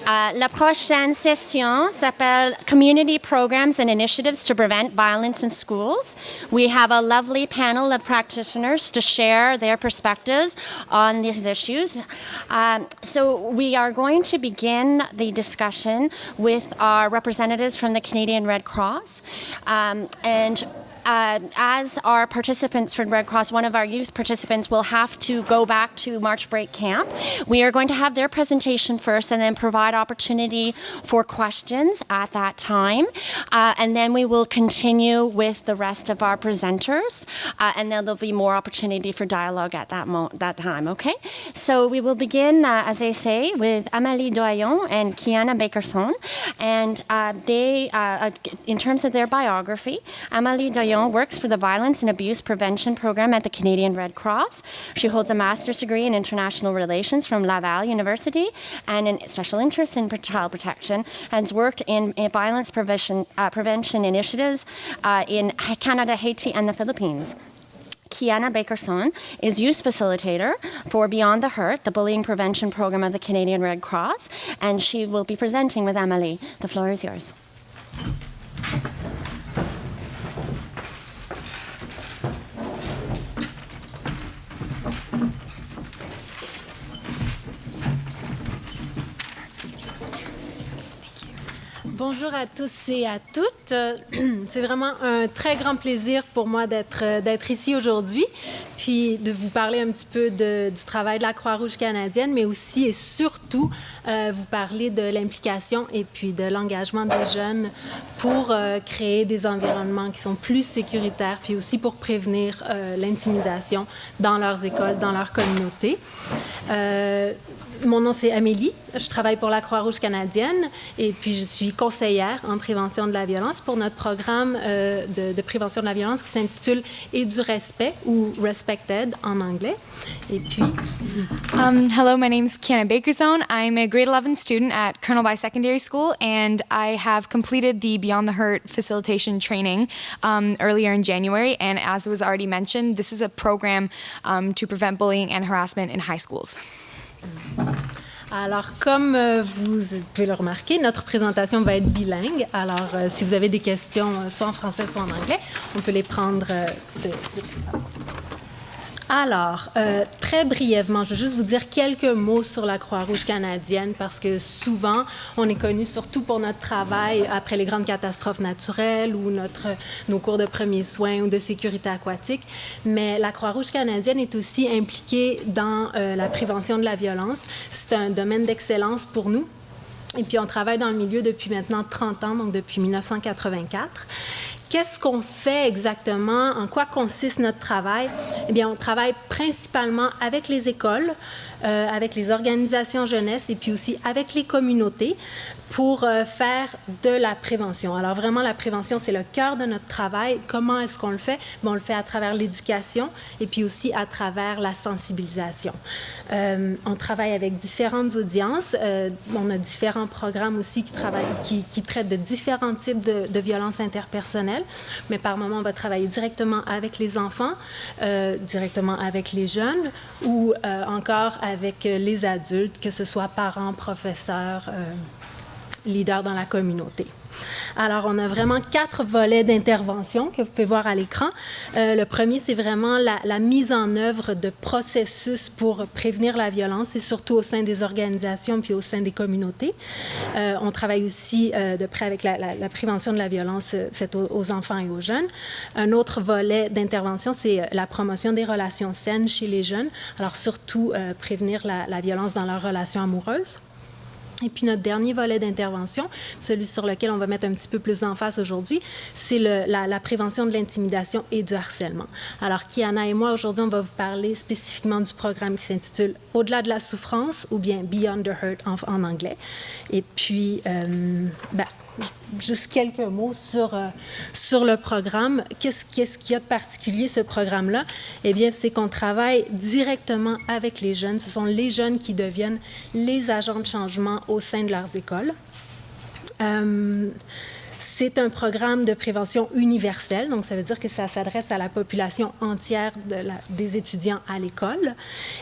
La prochaine session s'appelle Community Programs and Initiatives to Prevent Violence in Schools. We have a lovely panel of practitioners to share their perspectives on these issues. So we are going to begin the discussion with our representatives from the Canadian Red Cross. As our participants from Red Cross, one of our youth participants will have to go back to March break camp. We are going to have their presentation first and then provide opportunity for questions at that time. And then we will continue with the rest of our presenters. And then there'll be more opportunity for dialogue at that time, okay? So we will begin, as I say, with Amélie Doyon and Kiana Bakerson. And they, in terms of their biography, Amélie Doyon works for the Violence and Abuse Prevention Program at the Canadian Red Cross. She holds a master's degree in international relations from Laval University and in special interest in child protection, and has worked in violence prevention initiatives in Canada, Haiti, and the Philippines. Kiana Bakerson is youth facilitator for Beyond the Hurt, the bullying prevention program of the Canadian Red Cross, and she will be presenting with Amélie. The floor is yours. Bonjour à tous et à toutes. C'est vraiment un très grand plaisir pour moi d'être ici aujourd'hui, puis de vous parler un petit peu du travail de la Croix-Rouge canadienne, mais aussi et surtout vous parler de l'implication et puis de l'engagement des jeunes pour créer des environnements qui sont plus sécuritaires, puis aussi pour prévenir l'intimidation dans leurs écoles, dans leur communauté. Mon nom, c'est Amélie. Je travaille pour la Croix-Rouge canadienne et puis je suis conseillère en prévention de la violence pour notre programme de prévention de la violence qui s'intitule « Et du respect » ou « Respected » en anglais. Et puis... Hello, my name is Kiana Bakerson. I'm a grade 11 student at Colonel By Secondary School, and I have completed the Beyond the Hurt facilitation training earlier in January. And as was already mentioned, this is a program to prevent bullying and harassment in high schools. Alors, comme vous pouvez le remarquer, notre présentation va être bilingue. Alors, si vous avez des questions, soit en français, soit en anglais, on peut les prendre de toute façon. Alors, très brièvement, je vais juste vous dire quelques mots sur la Croix-Rouge canadienne parce que souvent, on est connu surtout pour notre travail après les grandes catastrophes naturelles ou nos cours de premiers soins ou de sécurité aquatique. Mais la Croix-Rouge canadienne est aussi impliquée dans la prévention de la violence. C'est un domaine d'excellence pour nous. Et puis, on travaille dans le milieu depuis maintenant 30 ans, donc depuis 1984. Qu'est-ce qu'on fait exactement? En quoi consiste notre travail? Eh bien, on travaille principalement avec les écoles, avec les organisations jeunesse et puis aussi avec les communautés pour faire de la prévention. Alors vraiment, la prévention, c'est le cœur de notre travail. Comment est-ce qu'on le fait? Bien, on le fait à travers l'éducation et puis aussi à travers la sensibilisation. On travaille avec différentes audiences. On a différents programmes aussi qui traitent de différents types de violences interpersonnelles. Mais par moment, on va travailler directement avec les enfants, directement avec les jeunes ou encore avec les adultes, que ce soit parents, professeurs, leaders dans la communauté. Alors, on a vraiment 4 volets d'intervention que vous pouvez voir à l'écran. Le premier, c'est vraiment la mise en œuvre de processus pour prévenir la violence, et surtout au sein des organisations puis au sein des communautés. On travaille aussi de près avec la prévention de la violence faite aux enfants et aux jeunes. Un autre volet d'intervention, c'est la promotion des relations saines chez les jeunes. Alors, surtout prévenir la violence dans leurs relations amoureuses. Et puis notre dernier volet d'intervention, celui sur lequel on va mettre un petit peu plus d'emphase aujourd'hui, c'est la prévention de l'intimidation et du harcèlement. Alors Kiana et moi, aujourd'hui, on va vous parler spécifiquement du programme qui s'intitule « Au-delà de la souffrance » ou bien « Beyond the Hurt » en anglais. Et puis, juste quelques mots sur le programme. Qu'est-ce qu'il y a de particulier, ce programme-là? Eh bien, c'est qu'on travaille directement avec les jeunes. Ce sont les jeunes qui deviennent les agents de changement au sein de leurs écoles. C'est un programme de prévention universel, donc ça veut dire que ça s'adresse à la population entière des étudiants à l'école.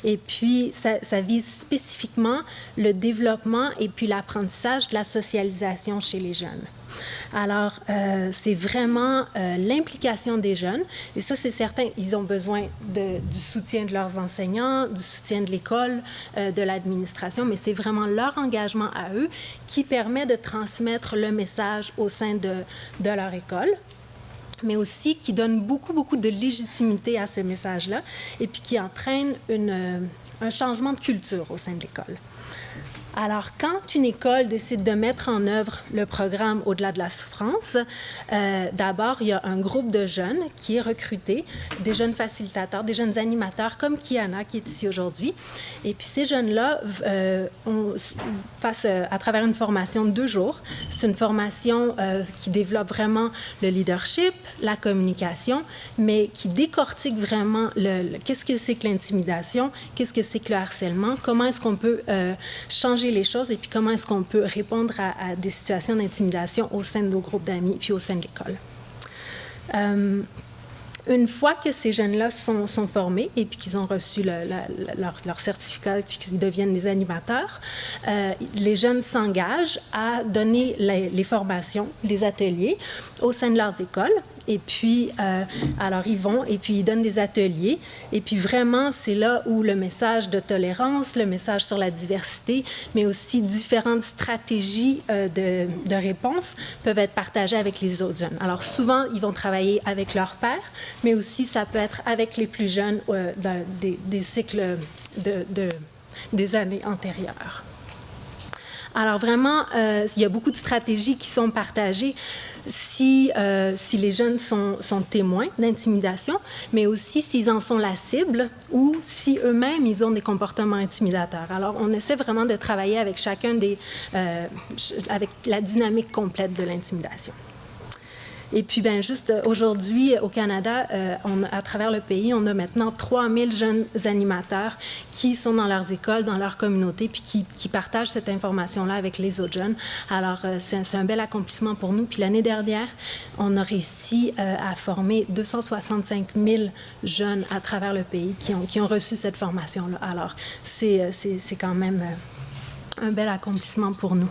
Et puis, ça vise spécifiquement le développement et puis l'apprentissage de la socialisation chez les jeunes. Alors, c'est vraiment l'implication des jeunes. Et ça, c'est certain, ils ont besoin du soutien de leurs enseignants, du soutien de l'école, de l'administration, mais c'est vraiment leur engagement à eux qui permet de transmettre le message au sein de leur école, mais aussi qui donne beaucoup, beaucoup de légitimité à ce message-là et puis qui entraîne un changement de culture au sein de l'école. Alors, quand une école décide de mettre en œuvre le programme Au-delà de la souffrance, d'abord, il y a un groupe de jeunes qui est recruté, des jeunes facilitateurs, des jeunes animateurs comme Kiana qui est ici aujourd'hui. Et puis, ces jeunes-là passent à travers une formation de 2 jours. C'est une formation qui développe vraiment le leadership, la communication, mais qui décortique vraiment qu'est-ce que c'est que l'intimidation, qu'est-ce que c'est que le harcèlement, comment est-ce qu'on peut changer les choses et puis comment est-ce qu'on peut répondre à des situations d'intimidation au sein de nos groupes d'amis puis au sein de l'école. Une fois que ces jeunes-là sont formés et puis qu'ils ont reçu leur certificat puis qu'ils deviennent des animateurs, les jeunes s'engagent à donner les formations, les ateliers au sein de leurs écoles. Et puis, alors, ils vont et puis ils donnent des ateliers. Et puis, vraiment, c'est là où le message de tolérance, le message sur la diversité, mais aussi différentes stratégies de réponse peuvent être partagées avec les autres jeunes. Alors, souvent, ils vont travailler avec leurs pairs, mais aussi, ça peut être avec les plus jeunes dans des cycles des années antérieures. Alors vraiment, il y a beaucoup de stratégies qui sont partagées si les jeunes sont témoins d'intimidation, mais aussi s'ils en sont la cible ou si eux-mêmes, ils ont des comportements intimidateurs. Alors, on essaie vraiment de travailler avec chacun avec la dynamique complète de l'intimidation. Et puis, bien, juste aujourd'hui, au Canada, à travers le pays, on a maintenant 3000 jeunes animateurs qui sont dans leurs écoles, dans leur communauté, puis qui partagent cette information-là avec les autres jeunes. Alors, c'est un bel accomplissement pour nous. Puis l'année dernière, on a réussi à former 265 000 jeunes à travers le pays qui ont reçu cette formation-là. Alors, c'est quand même un bel accomplissement pour nous.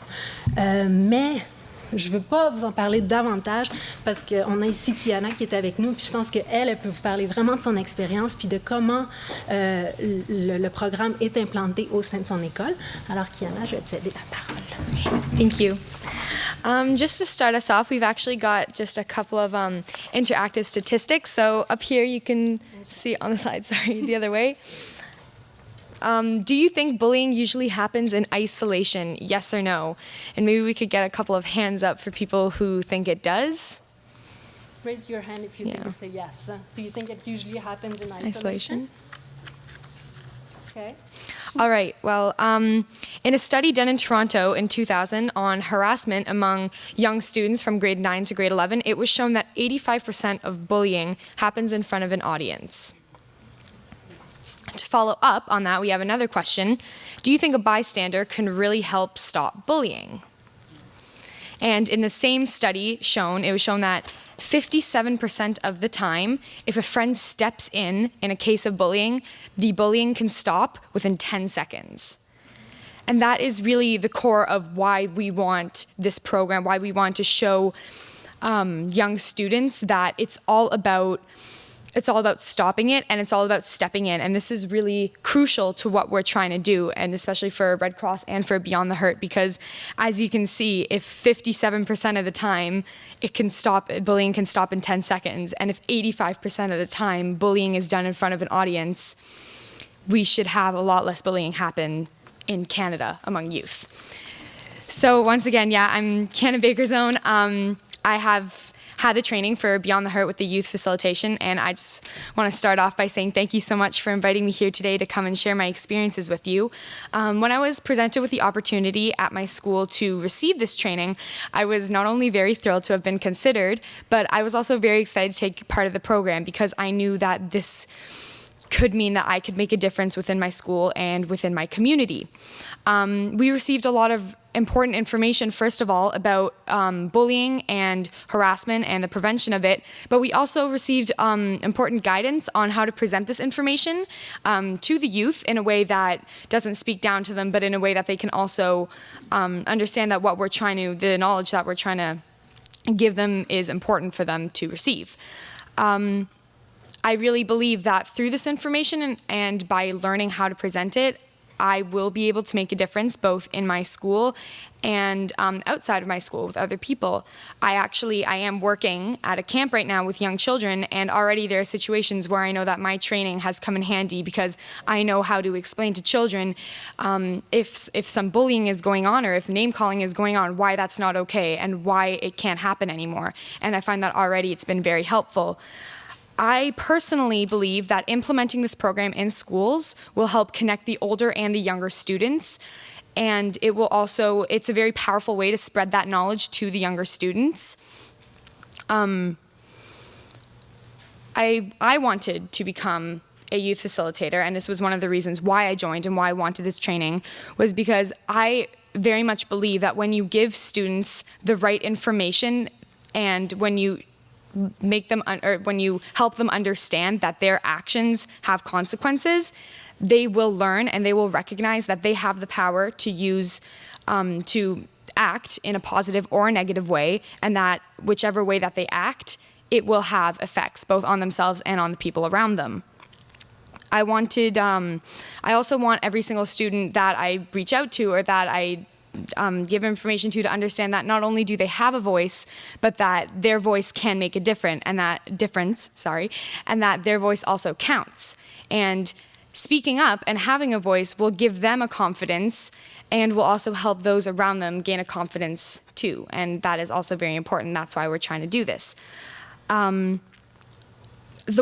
Mais je ne veux pas vous en parler davantage parce qu'on a ici Kiana qui est avec nous, puis je pense qu'elle peut vous parler vraiment de son expérience puis de comment le programme est implanté au sein de son école. Alors, Kiana, je vais te céder la parole. Thank you. Just to start us off, we've actually got just a couple of interactive statistics. So up here you can see on the side, sorry, the other way. Do you think bullying usually happens in isolation, yes or no? And maybe we could get a couple of hands up for people who think it does. Raise your hand if you think it's a yes. Do you think it usually happens in isolation? Okay. All right. Well, in a study done in Toronto in 2000 on harassment among young students from grade 9 to grade 11, it was shown that 85% of bullying happens in front of an audience. To follow up on that, we have another question. Do you think a bystander can really help stop bullying? And in the same study it was shown that 57% of the time, if a friend steps in a case of bullying, the bullying can stop within 10 seconds. And that is really the core of why we want this program, why we want to show young students that it's all about stopping it, and it's all about stepping in. And this is really crucial to what we're trying to do, and especially for Red Cross and for Beyond the Hurt, because as you can see, if 57% of the time bullying can stop in 10 seconds, and if 85% of the time bullying is done in front of an audience, we should have a lot less bullying happen in Canada among youth. So once again, I'm Kiana Bakerzone. I have had the training for Beyond the Hurt with the youth facilitation, and I just want to start off by saying thank you so much for inviting me here today to come and share my experiences with you. When I was presented with the opportunity at my school to receive this training, I was not only very thrilled to have been considered, but I was also very excited to take part of the program because I knew that this could mean that I could make a difference within my school and within my community. We received a lot of important information, first of all, about bullying and harassment and the prevention of it, but we also received important guidance on how to present this information to the youth in a way that doesn't speak down to them, but in a way that they can also understand that the knowledge that we're trying to give them is important for them to receive. I really believe that through this information and by learning how to present it, I will be able to make a difference both in my school and outside of my school with other people. I am working at a camp right now with young children, and already there are situations where I know that my training has come in handy because I know how to explain to children if some bullying is going on or if name calling is going on, why that's not okay and why it can't happen anymore. And I find that already it's been very helpful. I personally believe that implementing this program in schools will help connect the older and the younger students, and it's a very powerful way to spread that knowledge to the younger students. I wanted to become a youth facilitator, and this was one of the reasons why I joined and why I wanted this training, was because I very much believe that when you give students the right information and when you when you help them understand that their actions have consequences, they will learn and they will recognize that they have the power to use, to act in a positive or a negative way, and that whichever way that they act, it will have effects both on themselves and on the people around them. I also want every single student that I reach out to or that I give information to understand that not only do they have a voice, but that their voice can make a difference, and that their voice also counts. And speaking up and having a voice will give them a confidence and will also help those around them gain a confidence too. And that is also very important. That's why we're trying to do this. The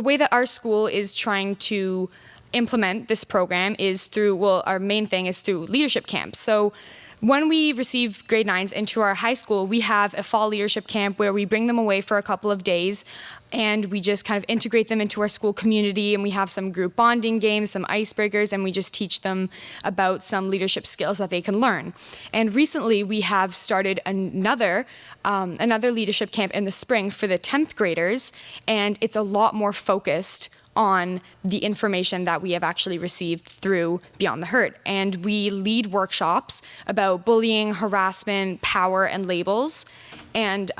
way that our school is trying to implement this program is our main thing is through leadership camps. So when we receive grade 9s into our high school, we have a fall leadership camp where we bring them away for a couple of days and we just kind of integrate them into our school community, and we have some group bonding games, some icebreakers, and we just teach them about some leadership skills that they can learn. And recently we have started another leadership camp in the spring for the 10th graders, and it's a lot more focused on the information that we have actually received through Beyond the Hurt. And we lead workshops about bullying, harassment, power, and labels. And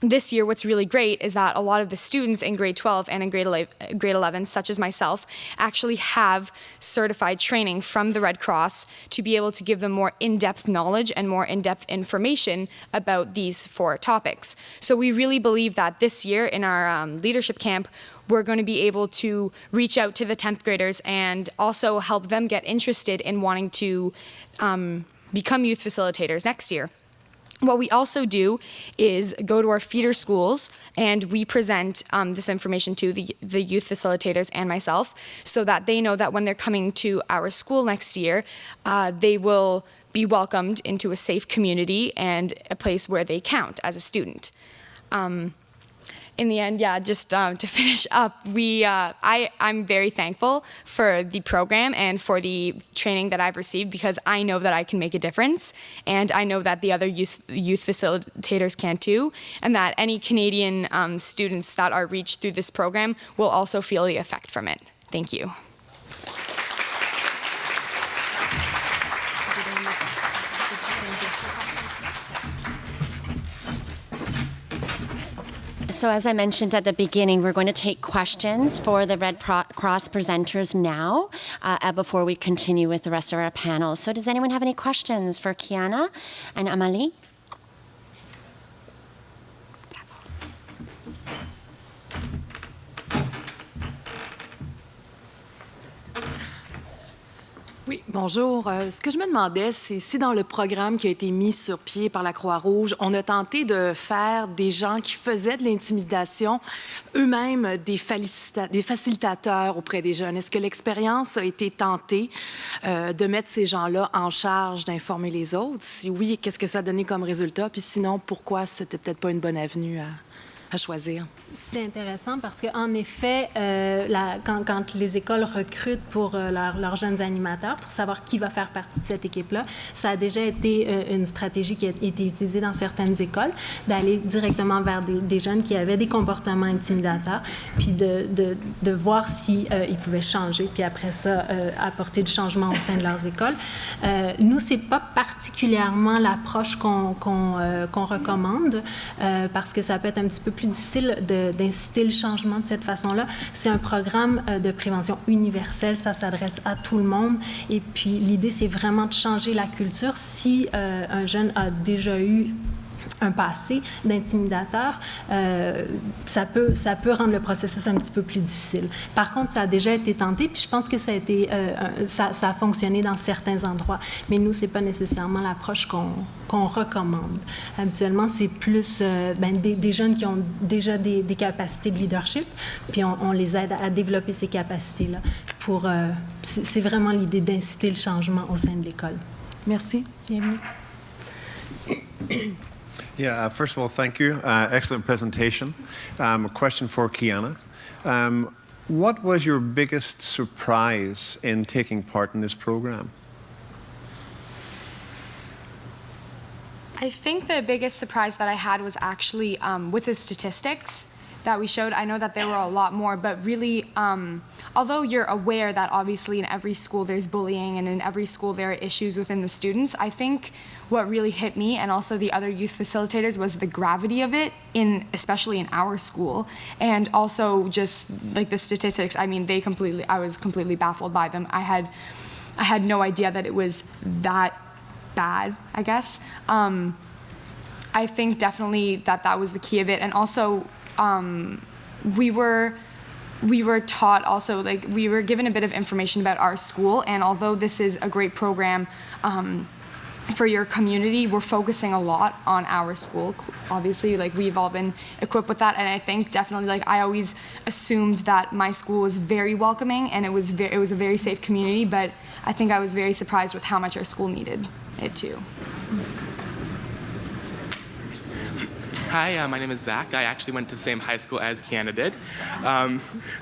this year, what's really great is that a lot of the students in grade 12 and in grade 11, such as myself, actually have certified training from the Red Cross to be able to give them more in-depth knowledge and more in-depth information about these 4 topics. So we really believe that this year in our leadership camp, we're going to be able to reach out to the 10th graders and also help them get interested in wanting to become youth facilitators next year. What we also do is go to our feeder schools and we present this information to the youth facilitators and myself so that they know that when they're coming to our school next year, they will be welcomed into a safe community and a place where they count as a student. In the end, just to finish up, I'm very thankful for the program and for the training that I've received because I know that I can make a difference, and I know that the other youth facilitators can too, and that any Canadian students that are reached through this program will also feel the effect from it. Thank you. So as I mentioned at the beginning, we're going to take questions for the Red Cross presenters now before we continue with the rest of our panel. So does anyone have any questions for Kiana and Amalie? Oui, bonjour. Ce que je me demandais, c'est si dans le programme qui a été mis sur pied par la Croix-Rouge, on a tenté de faire des gens qui faisaient de l'intimidation eux-mêmes des facilitateurs auprès des jeunes. Est-ce que l'expérience a été tentée de mettre ces gens-là en charge d'informer les autres? Si oui, qu'est-ce que ça a donné comme résultat? Puis sinon, pourquoi c'était peut-être pas une bonne avenue à choisir? C'est intéressant parce qu'en effet, quand les écoles recrutent pour leurs jeunes animateurs, pour savoir qui va faire partie de cette équipe-là, ça a déjà été une stratégie qui a été utilisée dans certaines écoles, d'aller directement vers des jeunes qui avaient des comportements intimidateurs, puis de voir si ils pouvaient changer, puis après ça, apporter du changement au sein de leurs écoles. Nous, c'est pas particulièrement l'approche qu'on recommande, parce que ça peut être un petit peu plus difficile d'inciter le changement de cette façon-là. C'est un programme de prévention universelle, ça s'adresse à tout le monde. Et puis, l'idée, c'est vraiment de changer la culture. Si un jeune a déjà eu un passé d'intimidateur, ça peut rendre le processus un petit peu plus difficile. Par contre, ça a déjà été tenté, puis je pense que ça a fonctionné dans certains endroits. Mais nous, c'est pas nécessairement l'approche qu'on recommande. Habituellement, c'est plus des jeunes qui ont déjà des capacités de leadership, puis on les aide à développer ces capacités-là. C'est vraiment l'idée d'inciter le changement au sein de l'école. Merci. Bienvenue. Yeah, first of all, thank you. Excellent presentation. A question for Kiana. What was your biggest surprise in taking part in this program? I think the biggest surprise that I had was actually with the statistics that we showed. I know that there were a lot more, but really, although you're aware that obviously in every school there's bullying and in every school there are issues within the students, I think what really hit me and also the other youth facilitators was the gravity of it, especially in our school, and also just like the statistics. I mean, I was completely baffled by them. I had no idea that it was that bad, I guess. I think definitely that was the key of it, and also we were taught also, like, we were given a bit of information about our school, and although this is a great program for your community, we're focusing a lot on our school. Obviously, like, we've all been equipped with that, and I think definitely, like, I always assumed that my school was very welcoming and it was a very safe community, but I think I was very surprised with how much our school needed it too. Hi, my name is Zach. I actually went to the same high school as Kiana did.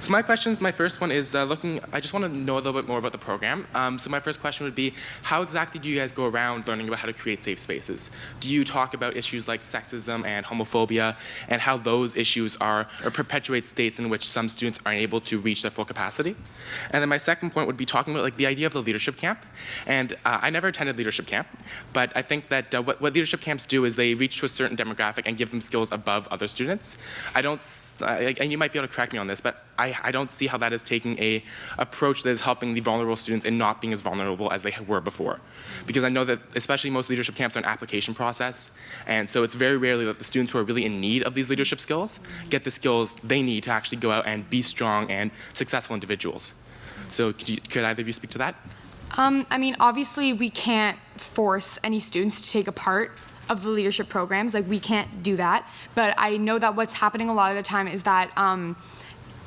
So my first one is I just want to know a little bit more about the program. So my first question would be, how exactly do you guys go around learning about how to create safe spaces? Do you talk about issues like sexism and homophobia and how those issues perpetuate states in which some students aren't able to reach their full capacity? And then my second point would be talking about, like, the idea of the leadership camp. And I never attended leadership camp, but I think that what leadership camps do is they reach to a certain demographic and give them skills above other students. And you might be able to correct me on this, but I don't see how that is taking a approach that is helping the vulnerable students and not being as vulnerable as they were before. Because I know that especially most leadership camps are an application process, and so it's very rarely that the students who are really in need of these leadership skills get the skills they need to actually go out and be strong and successful individuals. So could either of you speak to that? I mean, obviously we can't force any students to take a part of the leadership programs. Like, we can't do that. But I know that what's happening a lot of the time is that,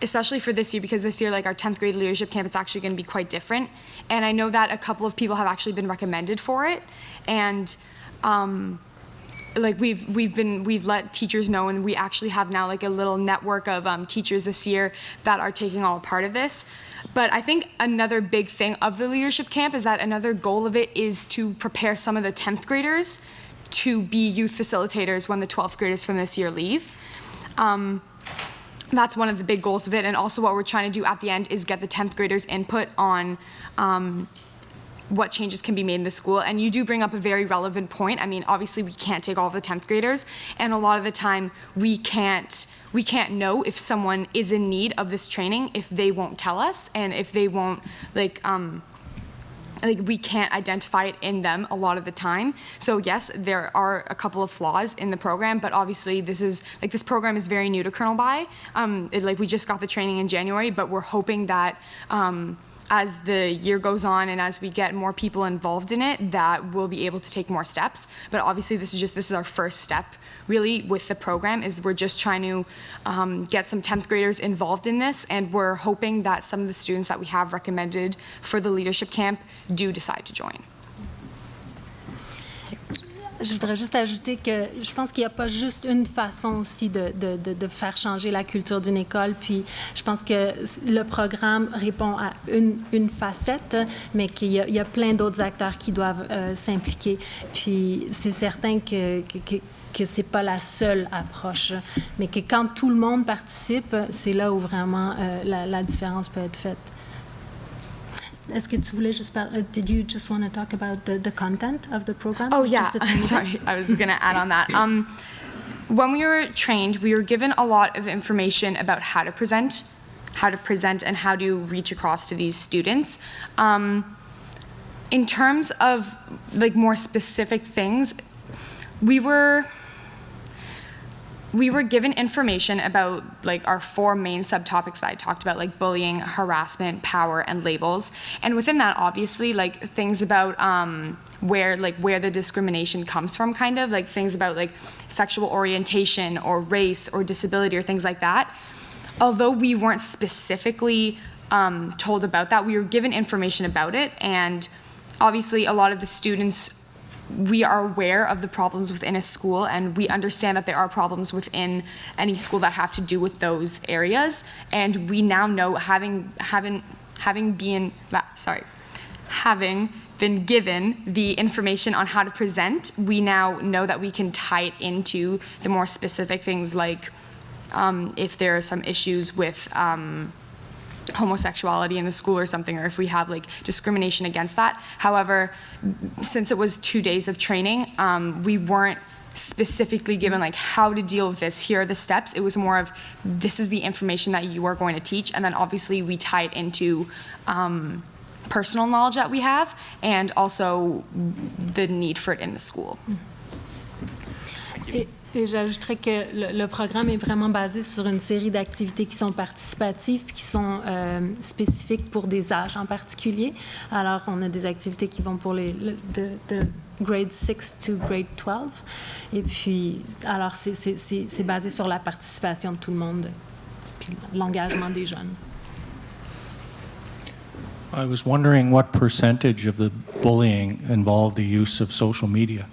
especially for this year, because this year, like, our 10th grade leadership camp, it's actually going to be quite different. And I know that a couple of people have actually been recommended for it. And like, we've let teachers know, and we actually have now, like, a little network of teachers this year that are taking all part of this. But I think another big thing of the leadership camp is that another goal of it is to prepare some of the 10th graders to be youth facilitators when the 12th graders from this year leave. That's one of the big goals of it, and also what we're trying to do at the end is get the 10th graders' input on what changes can be made in the school. And you do bring up a very relevant point. I mean, obviously we can't take all of the 10th graders, and a lot of the time we can't know if someone is in need of this training if they won't tell us, and if they won't, like, we can't identify it in them a lot of the time. So yes, there are a couple of flaws in the program, but obviously this program is very new to Colonel By. We just got the training in January, but we're hoping that as the year goes on and as we get more people involved in it, that we'll be able to take more steps. But obviously this is our first step really with the program, is we're just trying to get some 10th graders involved in this, and we're hoping that some of the students that we have recommended for the leadership camp do decide to join. Je voudrais juste ajouter que je pense qu'il n'y a pas juste une façon aussi de faire changer la culture d'une école. Puis je pense que le programme répond à une facette, mais qu'il y a plein d'autres acteurs qui doivent s'impliquer. Puis c'est certain que c'est pas la seule approche, mais que quand tout le monde participe, c'est là où vraiment la différence peut être faite. Est-ce que tu voulais juste parler? Did you just want to talk about the content of the program? Oh, yeah. Just a tiny bit? Sorry, I was going to add on that. When we were trained, we were given a lot of information about how to present and how to reach across to these students. In terms of like more specific things, we were given information about like our 4 main subtopics that I talked about, like bullying, harassment, power, and labels. And within that, obviously, like things about where the discrimination comes from, kind of like things about like sexual orientation or race or disability or things like that. Although we weren't specifically told about that, we were given information about it. And obviously, a lot of the students, we are aware of the problems within a school, and we understand that there are problems within any school that have to do with those areas. And we now know, having been given the information on how to present, we now know that we can tie it into the more specific things, like if there are some issues with homosexuality in the school or something, or if we have like discrimination against that. However, since it was 2 days of training, we weren't specifically given like how to deal with this. Here are the steps. It was more of, this is the information that you are going to teach, and then obviously we tie it into personal knowledge that we have, and also the need for it in the school. Et j'ajouterais que le programme est vraiment basé sur une série d'activités qui sont participatives puis qui sont spécifiques pour des âges en particulier. Alors, on a des activités qui vont pour de grade 6 to grade 12. Et puis, alors, c'est basé sur la participation de tout le monde puis l'engagement des jeunes. I was wondering what percentage of the bullying involved the use of social media?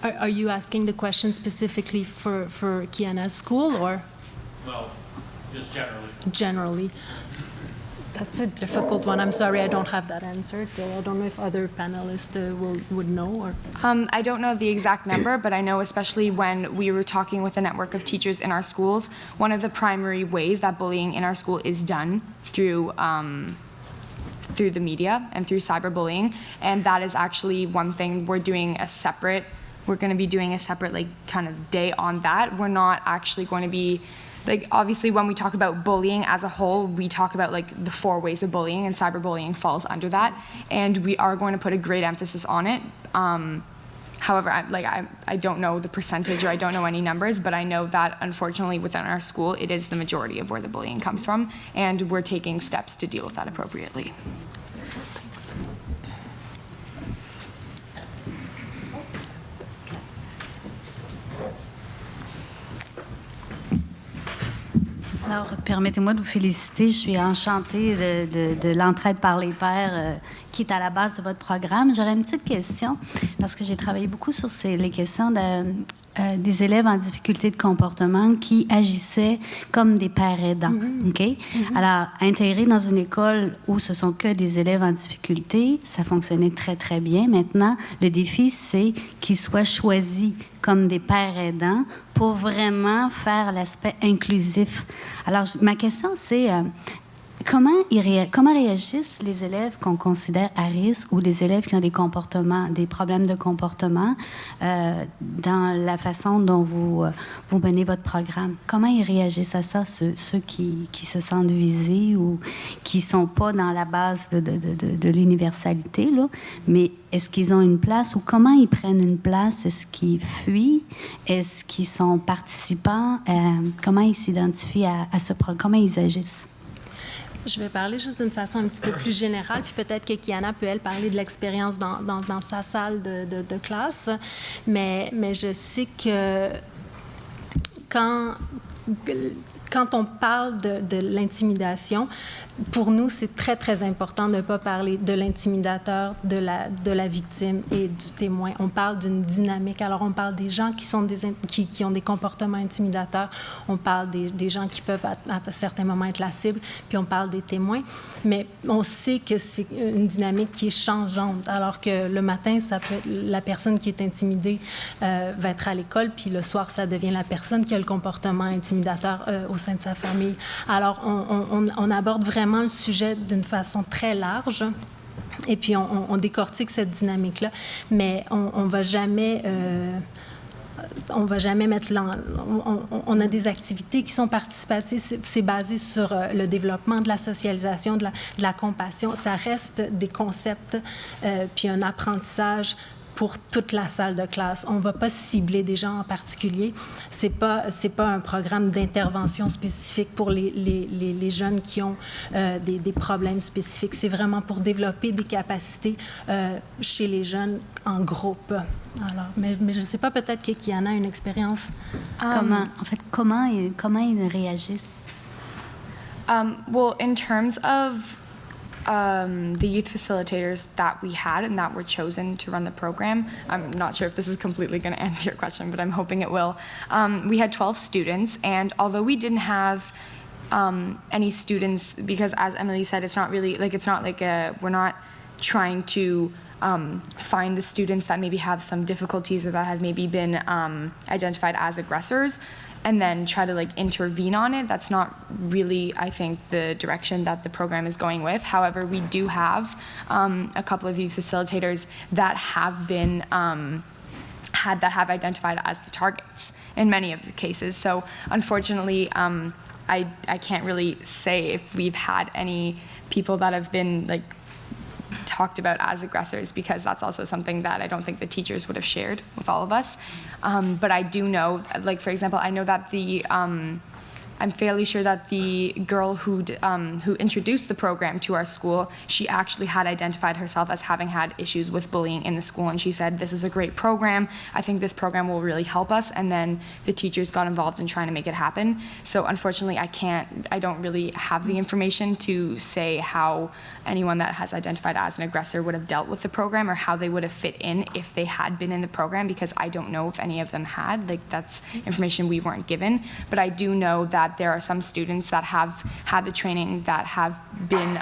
Are you asking the question specifically for Kiana's school, or? Well, just generally. Generally. That's a difficult one. I'm sorry, I don't have that answer. I don't know if other panelists would know. Or. I don't know the exact number, but I know especially when we were talking with a network of teachers in our schools, one of the primary ways that bullying in our school is done through the media and through cyberbullying. And that is actually one thing we're going to be doing a separate like kind of day on that. We're not actually going to be, like, obviously when we talk about bullying as a whole, we talk about like the 4 ways of bullying, and cyberbullying falls under that. And we are going to put a great emphasis on it. However, I don't know the percentage, or I don't know any numbers, but I know that unfortunately within our school, it is the majority of where the bullying comes from, and we're taking steps to deal with that appropriately. Thanks. Alors, permettez-moi de vous féliciter. Je suis enchantée de l'entraide par les pairs qui est à la base de votre programme. J'aurais une petite question, parce que j'ai travaillé beaucoup sur les questions des élèves en difficulté de comportement qui agissaient comme des pères aidants. OK? Alors, intégrer dans une école où ce sont que des élèves en difficulté, ça fonctionnait très, très bien. Maintenant, le défi, c'est qu'ils soient choisis comme des pères aidants pour vraiment faire l'aspect inclusif. Alors, ma question, c'est comment réagissent les élèves qu'on considère à risque, ou les élèves qui ont des problèmes de comportement dans la façon dont vous menez votre programme? Comment ils réagissent à ça, ceux qui se sentent visés ou qui ne sont pas dans la base de l'universalité, là, mais est-ce qu'ils ont une place, ou comment ils prennent une place? Est-ce qu'ils fuient? Est-ce qu'ils sont participants? Comment ils s'identifient à ce programme? Comment ils agissent? Je vais parler juste d'une façon un petit peu plus générale, puis peut-être que Kiana peut, elle, parler de l'expérience dans sa salle de classe. Mais je sais que quand quand on parle de l'intimidation, pour nous, c'est très, très important de ne pas parler de l'intimidateur, de la victime et du témoin. On parle d'une dynamique. Alors, on parle des gens qui ont des comportements intimidateurs. On parle des gens qui peuvent, à certains moments, être la cible. Puis, on parle des témoins. Mais on sait que c'est une dynamique qui est changeante. Alors que le matin, la personne qui est intimidée va être à l'école. Puis, le soir, ça devient la personne qui a le comportement intimidateur au sein de sa famille. Alors, on aborde vraiment le sujet d'une façon très large. Et puis, on décortique cette dynamique-là, mais on va jamais mettre... On a des activités qui sont participatives. C'est basé sur le développement de la socialisation, de la compassion. Ça reste des concepts, puis un apprentissage pour toute la salle de classe. On ne va pas cibler des gens en particulier. Ce n'est pas un programme d'intervention spécifique pour les jeunes qui ont des problèmes spécifiques. C'est vraiment pour développer des capacités chez les jeunes en groupe. Alors, mais je ne sais pas, peut-être qu'il y en a une expérience. Comment ils réagissent? Well, in terms of the youth facilitators that we had and that were chosen to run the program, I'm not sure if this is completely going to answer your question, but I'm hoping it will. We had 12 students, and although we didn't have any students, because as Emily said, it's not really like, we're not trying to find the students that maybe have some difficulties or that have maybe been identified as aggressors and then try to intervene on it. That's not really, I think, the direction that the program is going with. However, we do have a couple of youth facilitators that have been that have identified as the targets in many of the cases. So unfortunately, I can't really say if we've had any people that have been talked about as aggressors, because that's also something that I don't think the teachers would have shared with all of us. But I do know, for example, I know that I'm fairly sure that the girl who introduced the program to our school, she actually had identified herself as having had issues with bullying in the school, and she said, "This is a great program. I think this program will really help us." And then the teachers got involved in trying to make it happen. So unfortunately, I don't really have the information to say how anyone that has identified as an aggressor would have dealt with the program or how they would have fit in if they had been in the program, because I don't know if any of them had. That's information we weren't given. But I do know that there are some students that have had the training that have been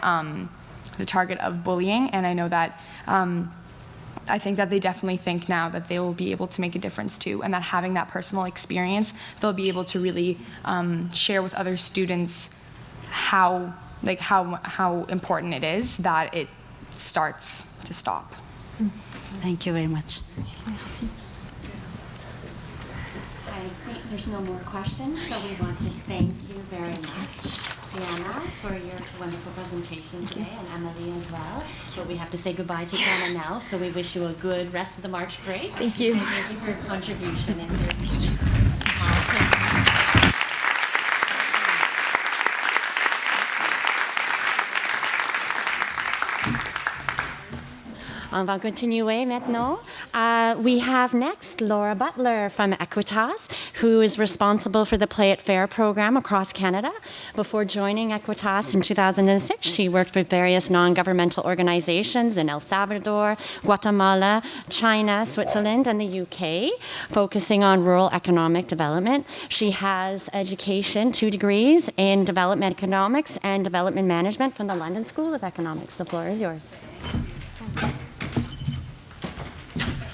the target of bullying, and I know that I think that they definitely think now that they will be able to make a difference too, and that having that personal experience, they'll be able to really share with other students how important it is that it starts to stop. Thank you very much. Merci. I think there's no more questions, so we want to thank you very much, Kiana, for your wonderful presentation today, and Emily as well. But we have to say goodbye to Kiana now, so we wish you a good rest of the March break. Thank you. And thank you for your contribution. On va continuer maintenant. We have next Laura Butler from Equitas, who is responsible for the Play It Fair program across Canada. Before joining Equitas in 2006, she worked with various non-governmental organizations in El Salvador, Guatemala, China, Switzerland, and the UK, focusing on rural economic development. She has education, 2 degrees in development economics and development management from the London School of Economics. The floor is yours.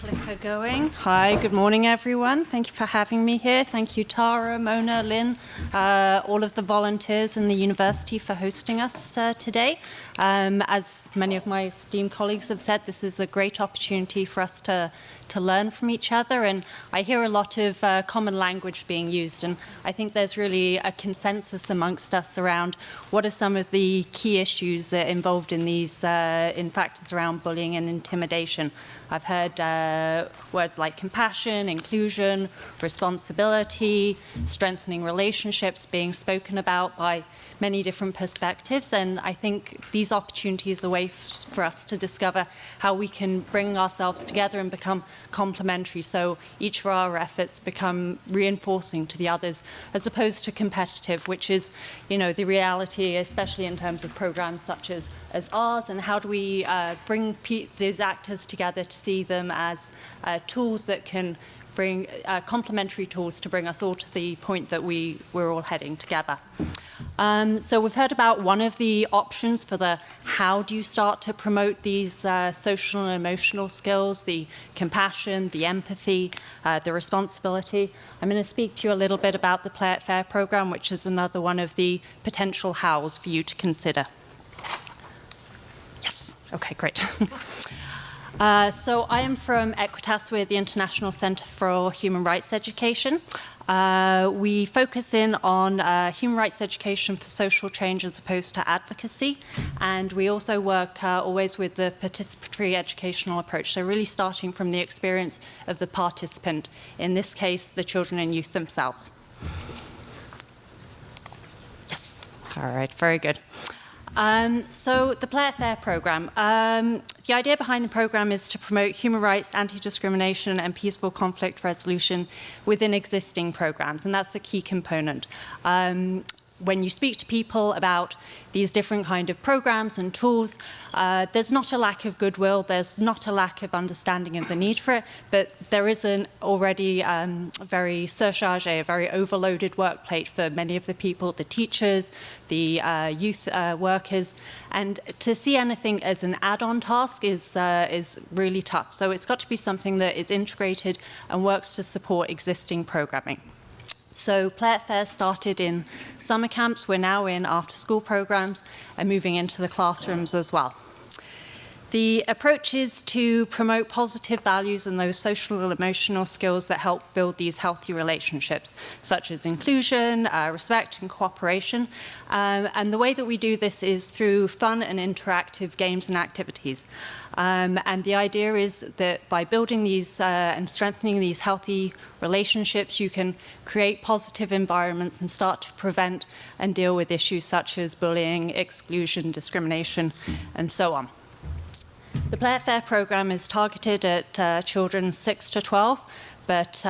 Clicker going. Hi, good morning, everyone. Thank you for having me here. Thank you, Tara, Mona, Lynn, all of the volunteers in the university for hosting us today. As many of my esteemed colleagues have said, this is a great opportunity for us to learn from each other, and I hear a lot of common language being used, and I think there's really a consensus amongst us around what are some of the key issues involved in these in factors around bullying and intimidation. I've heard words like compassion, inclusion, responsibility, strengthening relationships being spoken about by many different perspectives. And I think these opportunities are a way for us to discover how we can bring ourselves together and become complementary. So each of our efforts become reinforcing to the others, as opposed to competitive, which is, the reality, especially in terms of programs such as ours. And how do we bring these actors together to see them as tools that can bring complementary tools to bring us all to the point that we're all heading together. So we've heard about one of the options for the how do you start to promote these social and emotional skills, the compassion, the empathy, the responsibility. I'm going to speak to you a little bit about the Play It Fair program, which is another one of the potential hows for you to consider. Yes, okay, great. So I am from Equitas. We're the International Centre for Human Rights Education. We focus in on human rights education for social change as opposed to advocacy. And we also work always with the participatory educational approach. So really starting from the experience of the participant, in this case, the children and youth themselves. Yes, all right, very good. So the Play It Fair program. The idea behind the program is to promote human rights, anti-discrimination, and peaceful conflict resolution within existing programs, and that's the key component. When you speak to people about these different kind of programs and tools, there's not a lack of goodwill, there's not a lack of understanding of the need for it, but there is an already very surchargé, a very overloaded workplate for many of the people, the teachers, the youth workers, and to see anything as an add-on task is really tough. So it's got to be something that is integrated and works to support existing programming. So Play It Fair started in summer camps. We're now in after-school programs and moving into the classrooms as well. The approach is to promote positive values and those social and emotional skills that help build these healthy relationships, such as inclusion, respect, and cooperation. And the way that we do this is through fun and interactive games and activities. And the idea is that by building these and strengthening these healthy relationships, you can create positive environments and start to prevent and deal with issues such as bullying, exclusion, discrimination, and so on. The Play It Fair program is targeted at children 6 to 12, but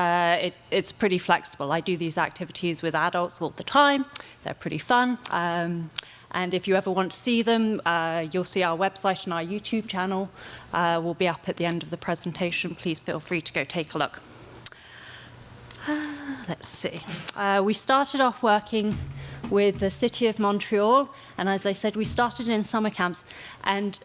it's pretty flexible. I do these activities with adults all the time. They're pretty fun. And if you ever want to see them, you'll see our website and our YouTube channel will be up at the end of the presentation. Please feel free to go take a look. Let's see. We started off working with the City of Montreal, and as I said, we started in summer camps, and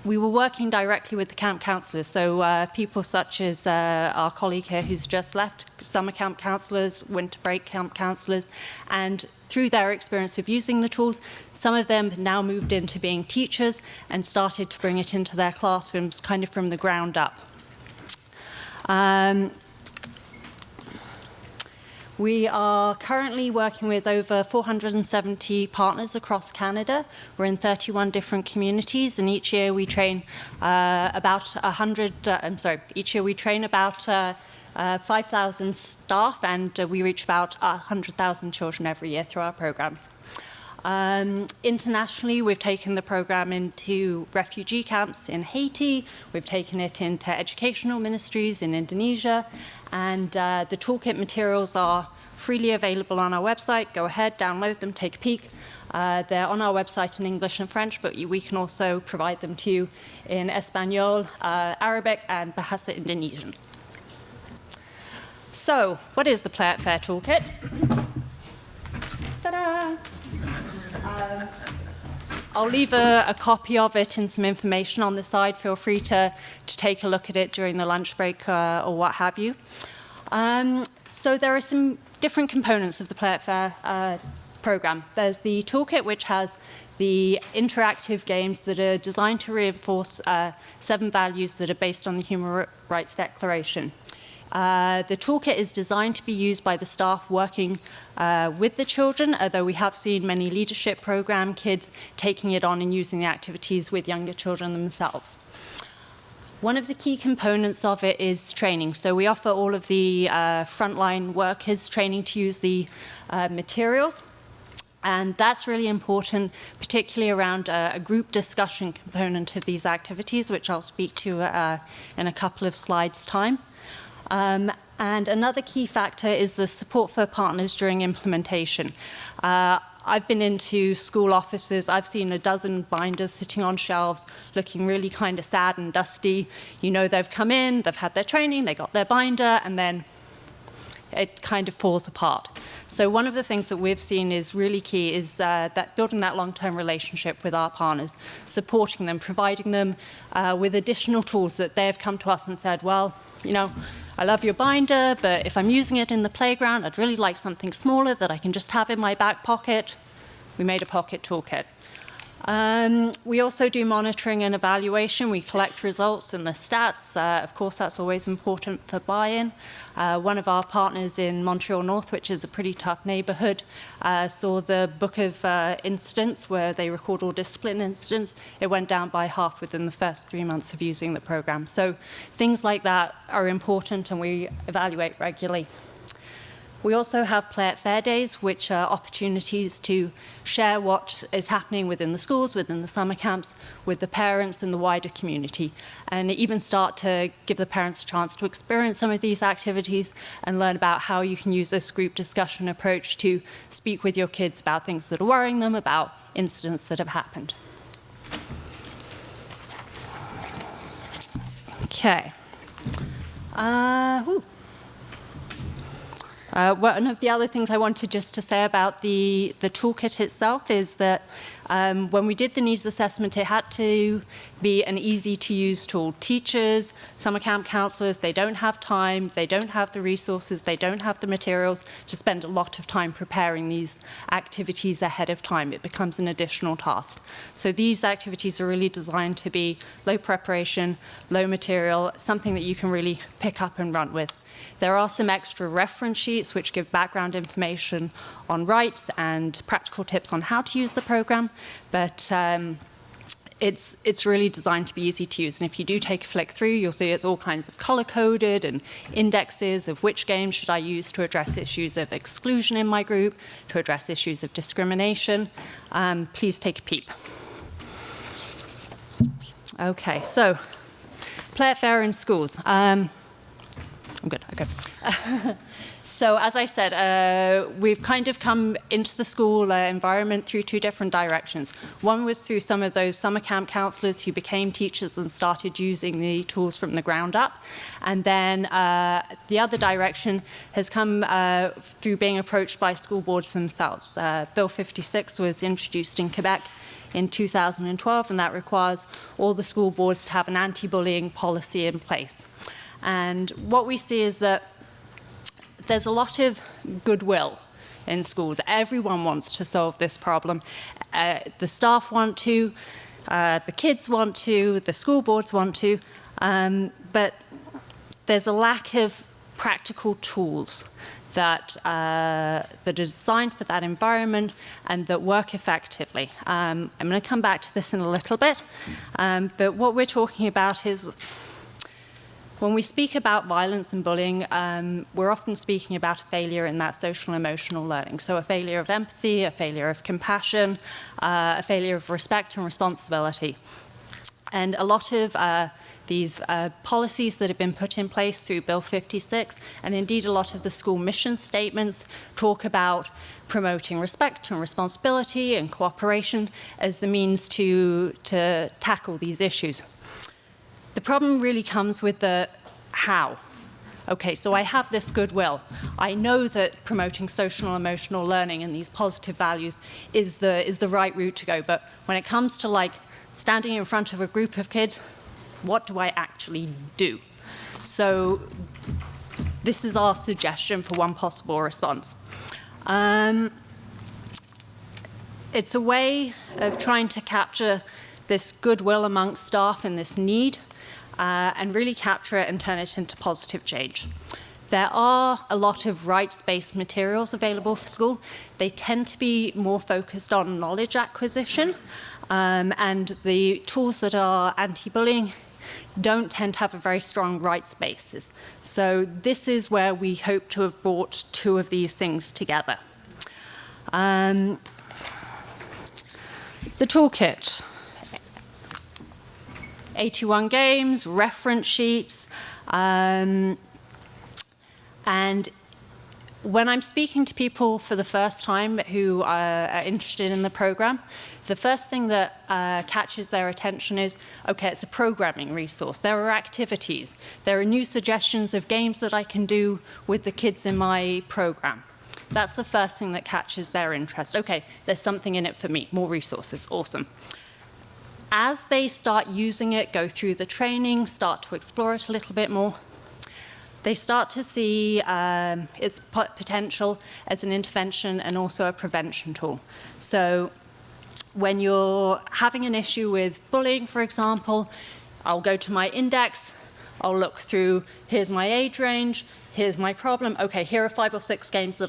we were working directly with the camp counsellors, so people such as our colleague here who's just left, summer camp counsellors, winter break camp counsellors, and through their experience of using the tools, some of them now moved into being teachers and started to bring it into their classrooms kind of from the ground up. We are currently working with over 470 partners across Canada. We're in 31 different communities, and each year we train about 5,000 staff, and we reach about 100,000 children every year through our programs. Internationally, we've taken the program into refugee camps in Haiti, we've taken it into educational ministries in Indonesia, and the toolkit materials are freely available on our website. Go ahead, download them, take a peek. They're on our website in English and French, but we can also provide them to you in Espanol, Arabic, and Bahasa Indonesian. So, what is the Play It Fair toolkit? Ta-da! I'll leave a copy of it and some information on the side. Feel free to take a look at it during the lunch break or what have you. So there are some different components of the Play It Fair program. There's the toolkit, which has the interactive games that are designed to reinforce 7 values that are based on the Human Rights Declaration. The toolkit is designed to be used by the staff working with the children, although we have seen many leadership program kids taking it on and using the activities with younger children themselves. One of the key components of it is training. So we offer all of the frontline workers training to use the materials. And that's really important, particularly around a group discussion component of these activities, which I'll speak to in a couple of slides' time. And another key factor is the support for partners during implementation. I've been into school offices. I've seen a dozen binders sitting on shelves looking really kind of sad and dusty. You know, they've come in, they've had their training, they got their binder, and then it kind of falls apart. So one of the things that we've seen is really key is that building that long-term relationship with our partners, supporting them, providing them with additional tools that they've come to us and said, well, you know, I love your binder, but if I'm using it in the playground, I'd really like something smaller that I can just have in my back pocket. We made a pocket toolkit. We also do monitoring and evaluation. We collect results and the stats. Of course, that's always important for buy-in. One of our partners in Montreal North, which is a pretty tough neighborhood, saw the book of incidents where they record all discipline incidents. It went down by half within the first 3 months of using the program. So things like that are important, and we evaluate regularly. We also have Play at Fair Days, which are opportunities to share what is happening within the schools, within the summer camps, with the parents and the wider community, and even start to give the parents a chance to experience some of these activities and learn about how you can use this group discussion approach to speak with your kids about things that are worrying them, about incidents that have happened. Okay. One of the other things I wanted just to say about the toolkit itself is that when we did the needs assessment, it had to be an easy-to-use tool. Teachers, summer camp counselors, they don't have time, they don't have the resources, they don't have the materials to spend a lot of time preparing these activities ahead of time. It becomes an additional task. So these activities are really designed to be low preparation, low material, something that you can really pick up and run with. There are some extra reference sheets which give background information on rights and practical tips on how to use the program, but it's really designed to be easy to use. And if you do take a flick through, you'll see it's all kinds of color-coded and indexes of which games should I use to address issues of exclusion in my group, to address issues of discrimination. Please take a peep. Okay, so Play at Fair in schools. I'm good, okay. So as I said, we've kind of come into the school environment through two different directions. One was through some of those summer camp counselors who became teachers and started using the tools from the ground up. And then the other direction has come through being approached by school boards themselves. Bill 56 was introduced in Quebec in 2012, and that requires all the school boards to have an anti-bullying policy in place. And what we see is that there's a lot of goodwill in schools. Everyone wants to solve this problem. The staff want to, the kids want to, the school boards want to, but there's a lack of practical tools that are designed for that environment and that work effectively. I'm going to come back to this in a little bit, but what we're talking about is when we speak about violence and bullying, we're often speaking about a failure in that social and emotional learning. So a failure of empathy, a failure of compassion, a failure of respect and responsibility. And a lot of these policies that have been put in place through Bill 56, and indeed a lot of the school mission statements, talk about promoting respect and responsibility and cooperation as the means to tackle these issues. The problem really comes with the how. Okay, so I have this goodwill. I know that promoting social and emotional learning and these positive values is the right route to go, but when it comes to like standing in front of a group of kids, what do I actually do? So this is our suggestion for one possible response. It's a way of trying to capture this goodwill amongst staff and this need, and really capture it and turn it into positive change. There are a lot of rights-based materials available for school. They tend to be more focused on knowledge acquisition, and the tools that are anti-bullying don't tend to have a very strong rights basis. So this is where we hope to have brought two of these things together. The toolkit. 81 games, reference sheets, and when I'm speaking to people for the first time who are interested in the program, the first thing that catches their attention is, okay, it's a programming resource. There are activities. There are new suggestions of games that I can do with the kids in my program. That's the first thing that catches their interest. Okay, there's something in it for me, more resources, awesome. As they start using it, go through the training, start to explore it a little bit more, they start to see its potential as an intervention and also a prevention tool. So when you're having an issue with bullying, for example, I'll go to my index, I'll look through, here's my age range, here's my problem. Okay, here are 5 or 6 games that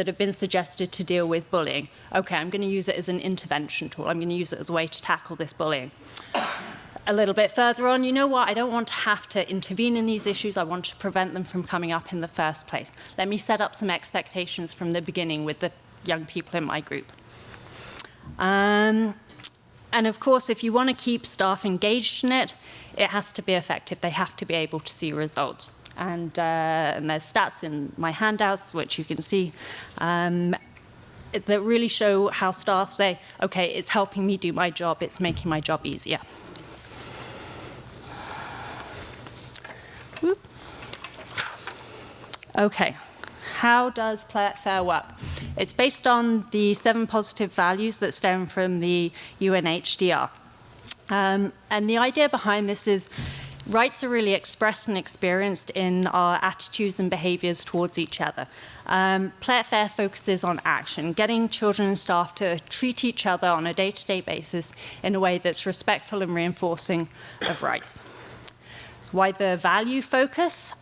have been suggested to deal with bullying. Okay, I'm going to use it as an intervention tool. I'm going to use it as a way to tackle this bullying. A little bit further on, you know what? I don't want to have to intervene in these issues. I want to prevent them from coming up in the first place. Let me set up some expectations from the beginning with the young people in my group. And of course, if you want to keep staff engaged in it, it has to be effective. They have to be able to see results. And there's stats in my handouts, which you can see, that really show how staff say, okay, it's helping me do my job, it's making my job easier. Whoop. Okay, how does Play It Fair work? It's based on the 7 positive values that stem from the UNHDR. And the idea behind this is rights are really expressed and experienced in our attitudes and behaviors towards each other. Play It Fair focuses on action, getting children and staff to treat each other on a day-to-day basis in a way that's respectful and reinforcing of rights. Why the value focus?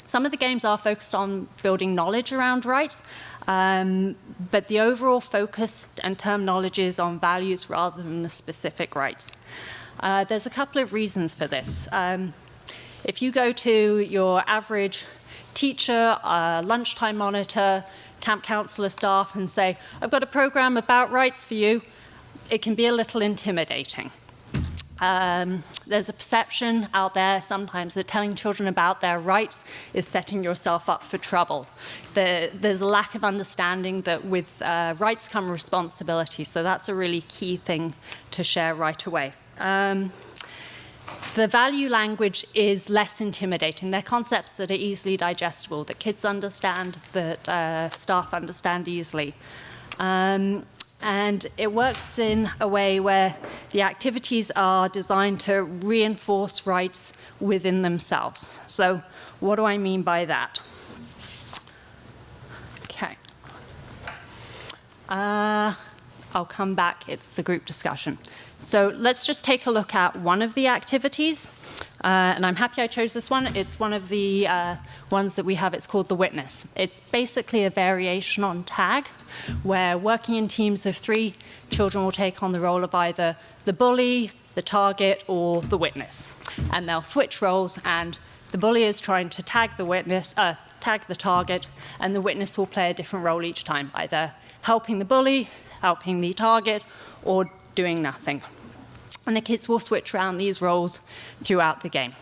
Some of the games are focused on building knowledge around rights, but the overall focus and terminology is on values rather than the specific rights. There's a couple of reasons for this. If you go to your average teacher, lunchtime monitor, camp counselor staff and say, I've got a program about rights for you, it can be a little intimidating. There's a perception out there sometimes that telling children about their rights is setting yourself up for trouble. There's a lack of understanding that with rights come responsibility, so that's a really key thing to share right away. The value language is less intimidating. They're concepts that are easily digestible, that kids understand, that staff understand easily. And it works in a way where the activities are designed to reinforce rights within themselves. So what do I mean by that? Okay. I'll come back. It's the group discussion. So let's just take a look at one of the activities. And I'm happy I chose this one. It's one of the ones that we have. It's called The Witness. It's basically a variation on tag, where working in teams of 3, children will take on the role of either the bully, the target, or the witness. And they'll switch roles, and the bully is trying to tag the witness, tag the target, and the witness will play a different role each time, either helping the bully, helping the target, or doing nothing. And the kids will switch around these roles throughout the game.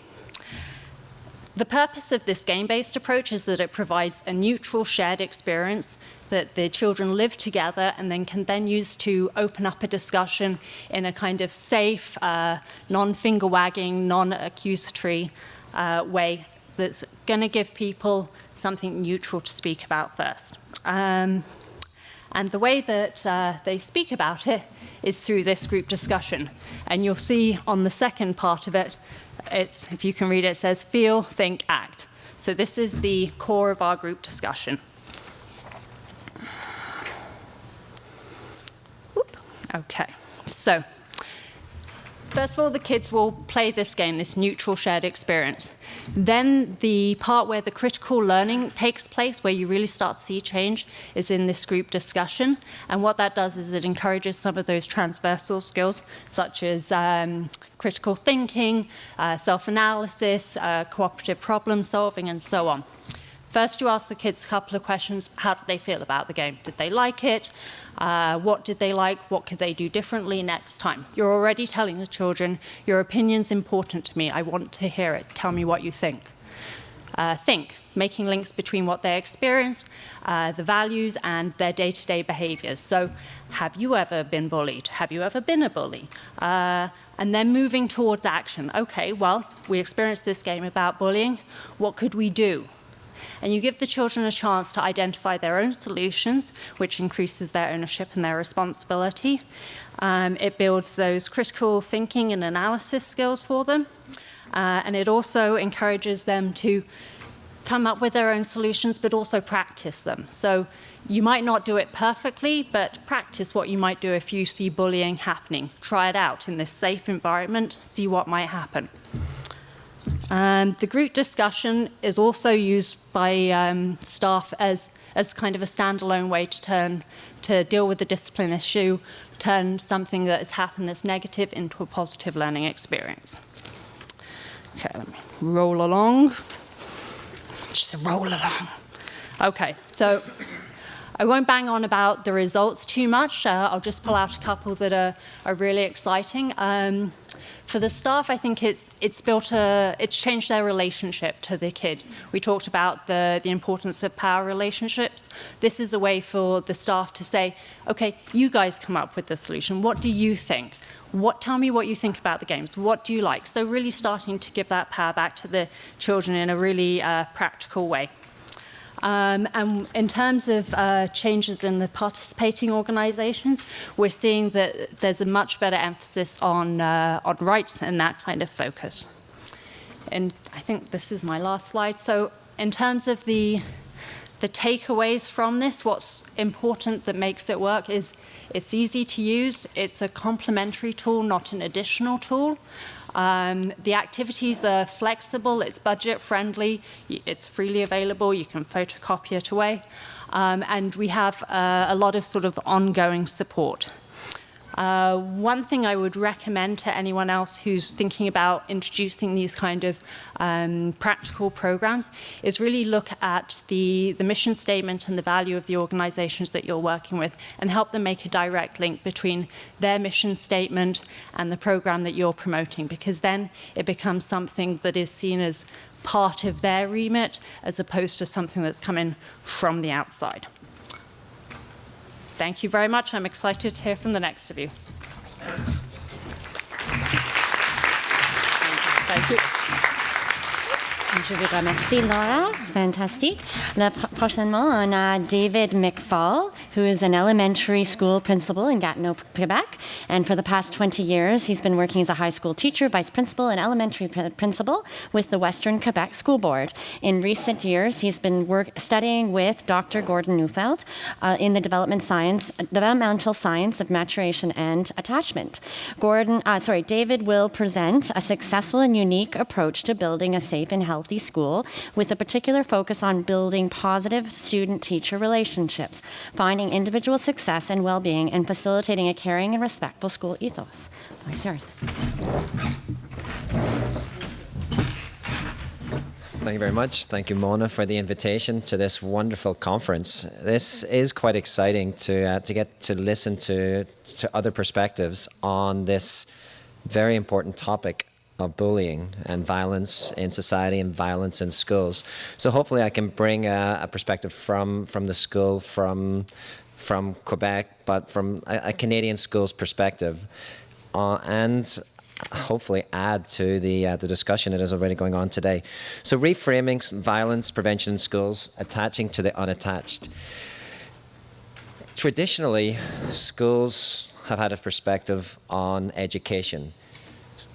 The purpose of this game-based approach is that it provides a neutral shared experience that the children live together and then can then use to open up a discussion in a kind of safe, non-finger-wagging, non-accusatory way that's going to give people something neutral to speak about first. And the way that they speak about it is through this group discussion. And you'll see on the second part of it, it's, if you can read it, it says feel, think, act. So this is the core of our group discussion. Whoop. Okay, so First of all, the kids will play this game, this neutral shared experience. Then the part where the critical learning takes place, where you really start to see change, is in this group discussion. And what that does is it encourages some of those transversal skills, such as critical thinking, self-analysis, cooperative problem solving, and so on. First, you ask the kids a couple of questions. How did they feel about the game? Did they like it? What did they like? What could they do differently next time? You're already telling the children, your opinion's important to me. I want to hear it. Tell me what you think. Making links between what they experience, the values, and their day-to-day behaviors. So, have you ever been bullied? Have you ever been a bully? And then moving towards action. Okay, well, we experienced this game about bullying. What could we do? And you give the children a chance to identify their own solutions, which increases their ownership and their responsibility. It builds those critical thinking and analysis skills for them. And it also encourages them to come up with their own solutions, but also practice them. So you might not do it perfectly, but practice what you might do if you see bullying happening. Try it out in this safe environment, see what might happen. The group discussion is also used by staff as kind of a standalone way to deal with the discipline issue, turn something that has happened that's negative into a positive learning experience. Okay, let me roll along. Just roll along. Okay, so I won't bang on about the results too much. I'll just pull out a couple that are really exciting. For the staff, I think it's changed their relationship to the kids. We talked about the importance of power relationships. This is a way for the staff to say, okay, you guys come up with the solution. What do you think? Tell me what you think about the games. What do you like? So really starting to give that power back to the children in a really practical way. And in terms of changes in the participating organizations, we're seeing that there's a much better emphasis on rights and that kind of focus. And I think this is my last slide. So in terms of the takeaways from this, what's important that makes it work is it's easy to use. It's a complementary tool, not an additional tool. The activities are flexible, it's budget friendly, it's freely available, you can photocopy it away, and we have a lot of sort of ongoing support. One thing I would recommend to anyone else who's thinking about introducing these kind of practical programs is really look at the mission statement and the value of the organizations that you're working with and help them make a direct link between their mission statement and the program that you're promoting, because then it becomes something that is seen as part of their remit as opposed to something that's coming from the outside. Thank you very much. I'm excited to hear from the next of you. Thank you. Je vous remercie, Laura. Fantastique. Prochainement, on a David McFall, who is an elementary school principal in Gatineau, Quebec. And for the past 20 years, he's been working as a high school teacher, vice principal, and elementary principal with the Western Quebec School Board. In recent years, he's been studying with Dr. Gordon Neufeld in the developmental science of maturation and attachment. David will present a successful and unique approach to building a safe and healthy school with a particular focus on building positive student-teacher relationships, finding individual success and well-being, and facilitating a caring and respectful school ethos. The floor is yours. Thank you very much. Thank you, Mona, for the invitation to this wonderful conference. This is quite exciting to get to listen to other perspectives on this very important topic of bullying and violence in society and violence in schools. So hopefully I can bring a perspective from the school, from Quebec, but from a Canadian school's perspective, and hopefully add to the discussion that is already going on today. So reframing violence prevention in schools, attaching to the unattached. Traditionally, schools have had a perspective on education.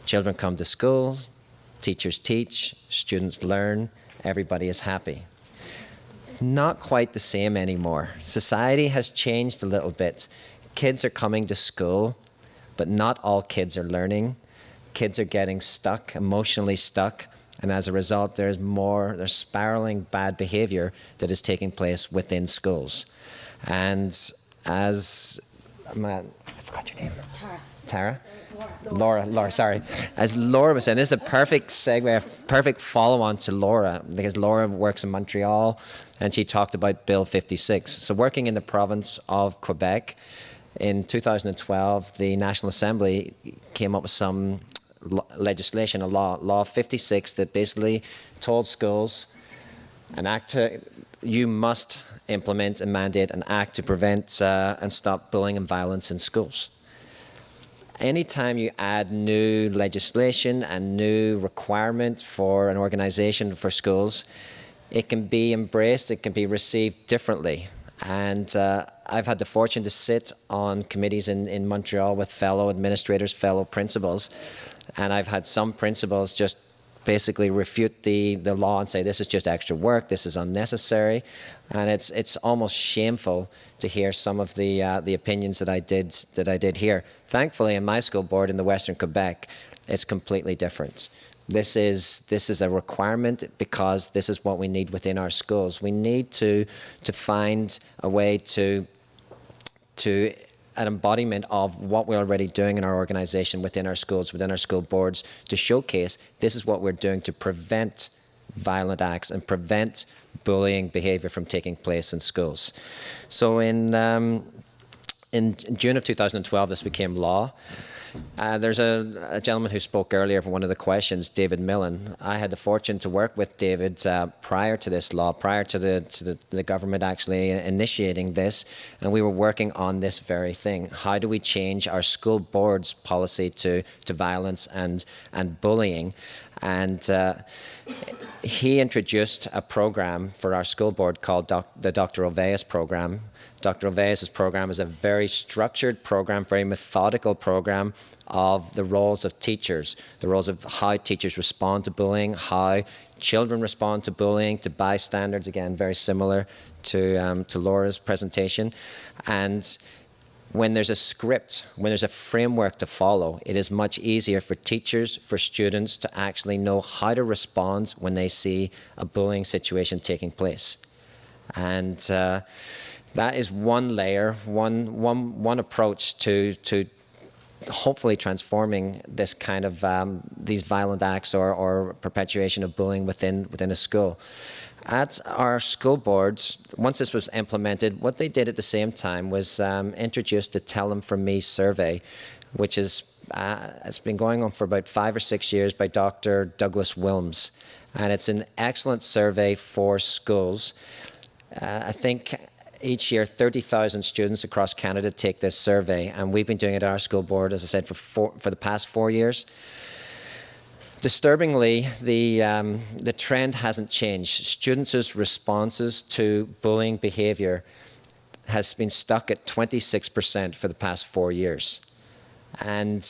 Children come to school, teachers teach, students learn, everybody is happy. Not quite the same anymore. Society has changed a little bit. Kids are coming to school, but not all kids are learning. kids are getting stuck, emotionally stuck, and as a result, there's spiraling bad behavior that is taking place within schools. And as, I forgot your name. Tara? Laura, sorry. As Laura was saying, this is a perfect segue, a perfect follow-on to Laura, because Laura works in Montreal, and she talked about Bill 56. So working in the province of Quebec, in 2012, the National Assembly came up with some legislation, a law 56, that basically told schools you must implement and mandate an act to prevent and stop bullying and violence in schools. Anytime you add new legislation and new requirement for an organization for schools, it can be embraced, it can be received differently. And I've had the fortune to sit on committees in Montreal with fellow administrators, fellow principals, and I've had some principals just basically refute the law and say this is just extra work, this is unnecessary, and it's almost shameful to hear some of the opinions that I did hear. Thankfully, in my school board in the Western Quebec, it's completely different. This is a requirement because this is what we need within our schools. We need to find a way to an embodiment of what we're already doing in our organization within our schools, within our school boards, to showcase this is what we're doing to prevent violent acts and prevent bullying behavior from taking place in schools. So in June of 2012, this became law. There's a gentleman who spoke earlier for one of the questions, David Millen. I had the fortune to work with David prior to this law, prior to the government actually initiating this, and we were working on this very thing. How do we change our school board's policy to violence and bullying? And he introduced a program for our school board called the Dr. Oveus program. Dr. Oveus' program is a very structured program, very methodical program of the roles of teachers, the roles of how teachers respond to bullying, how children respond to bullying, to bystanders, again, very similar to Laura's presentation. And when there's a script, when there's a framework to follow, it is much easier for teachers, for students to actually know how to respond when they see a bullying situation taking place. And that is one layer, one approach to hopefully transforming this kind of these violent acts or perpetuation of bullying within a school. At our school boards, once this was implemented, what they did at the same time was introduce the Tell Them From Me survey, which is it's been going on for about 5 or 6 years by Dr. Douglas Wilms, and it's an excellent survey for schools. I think each year 30,000 students across Canada take this survey, and we've been doing it at our school board, as I said, for the past 4 years. Disturbingly, the trend hasn't changed. Students' responses to bullying behavior has been stuck at 26% for the past 4 years. And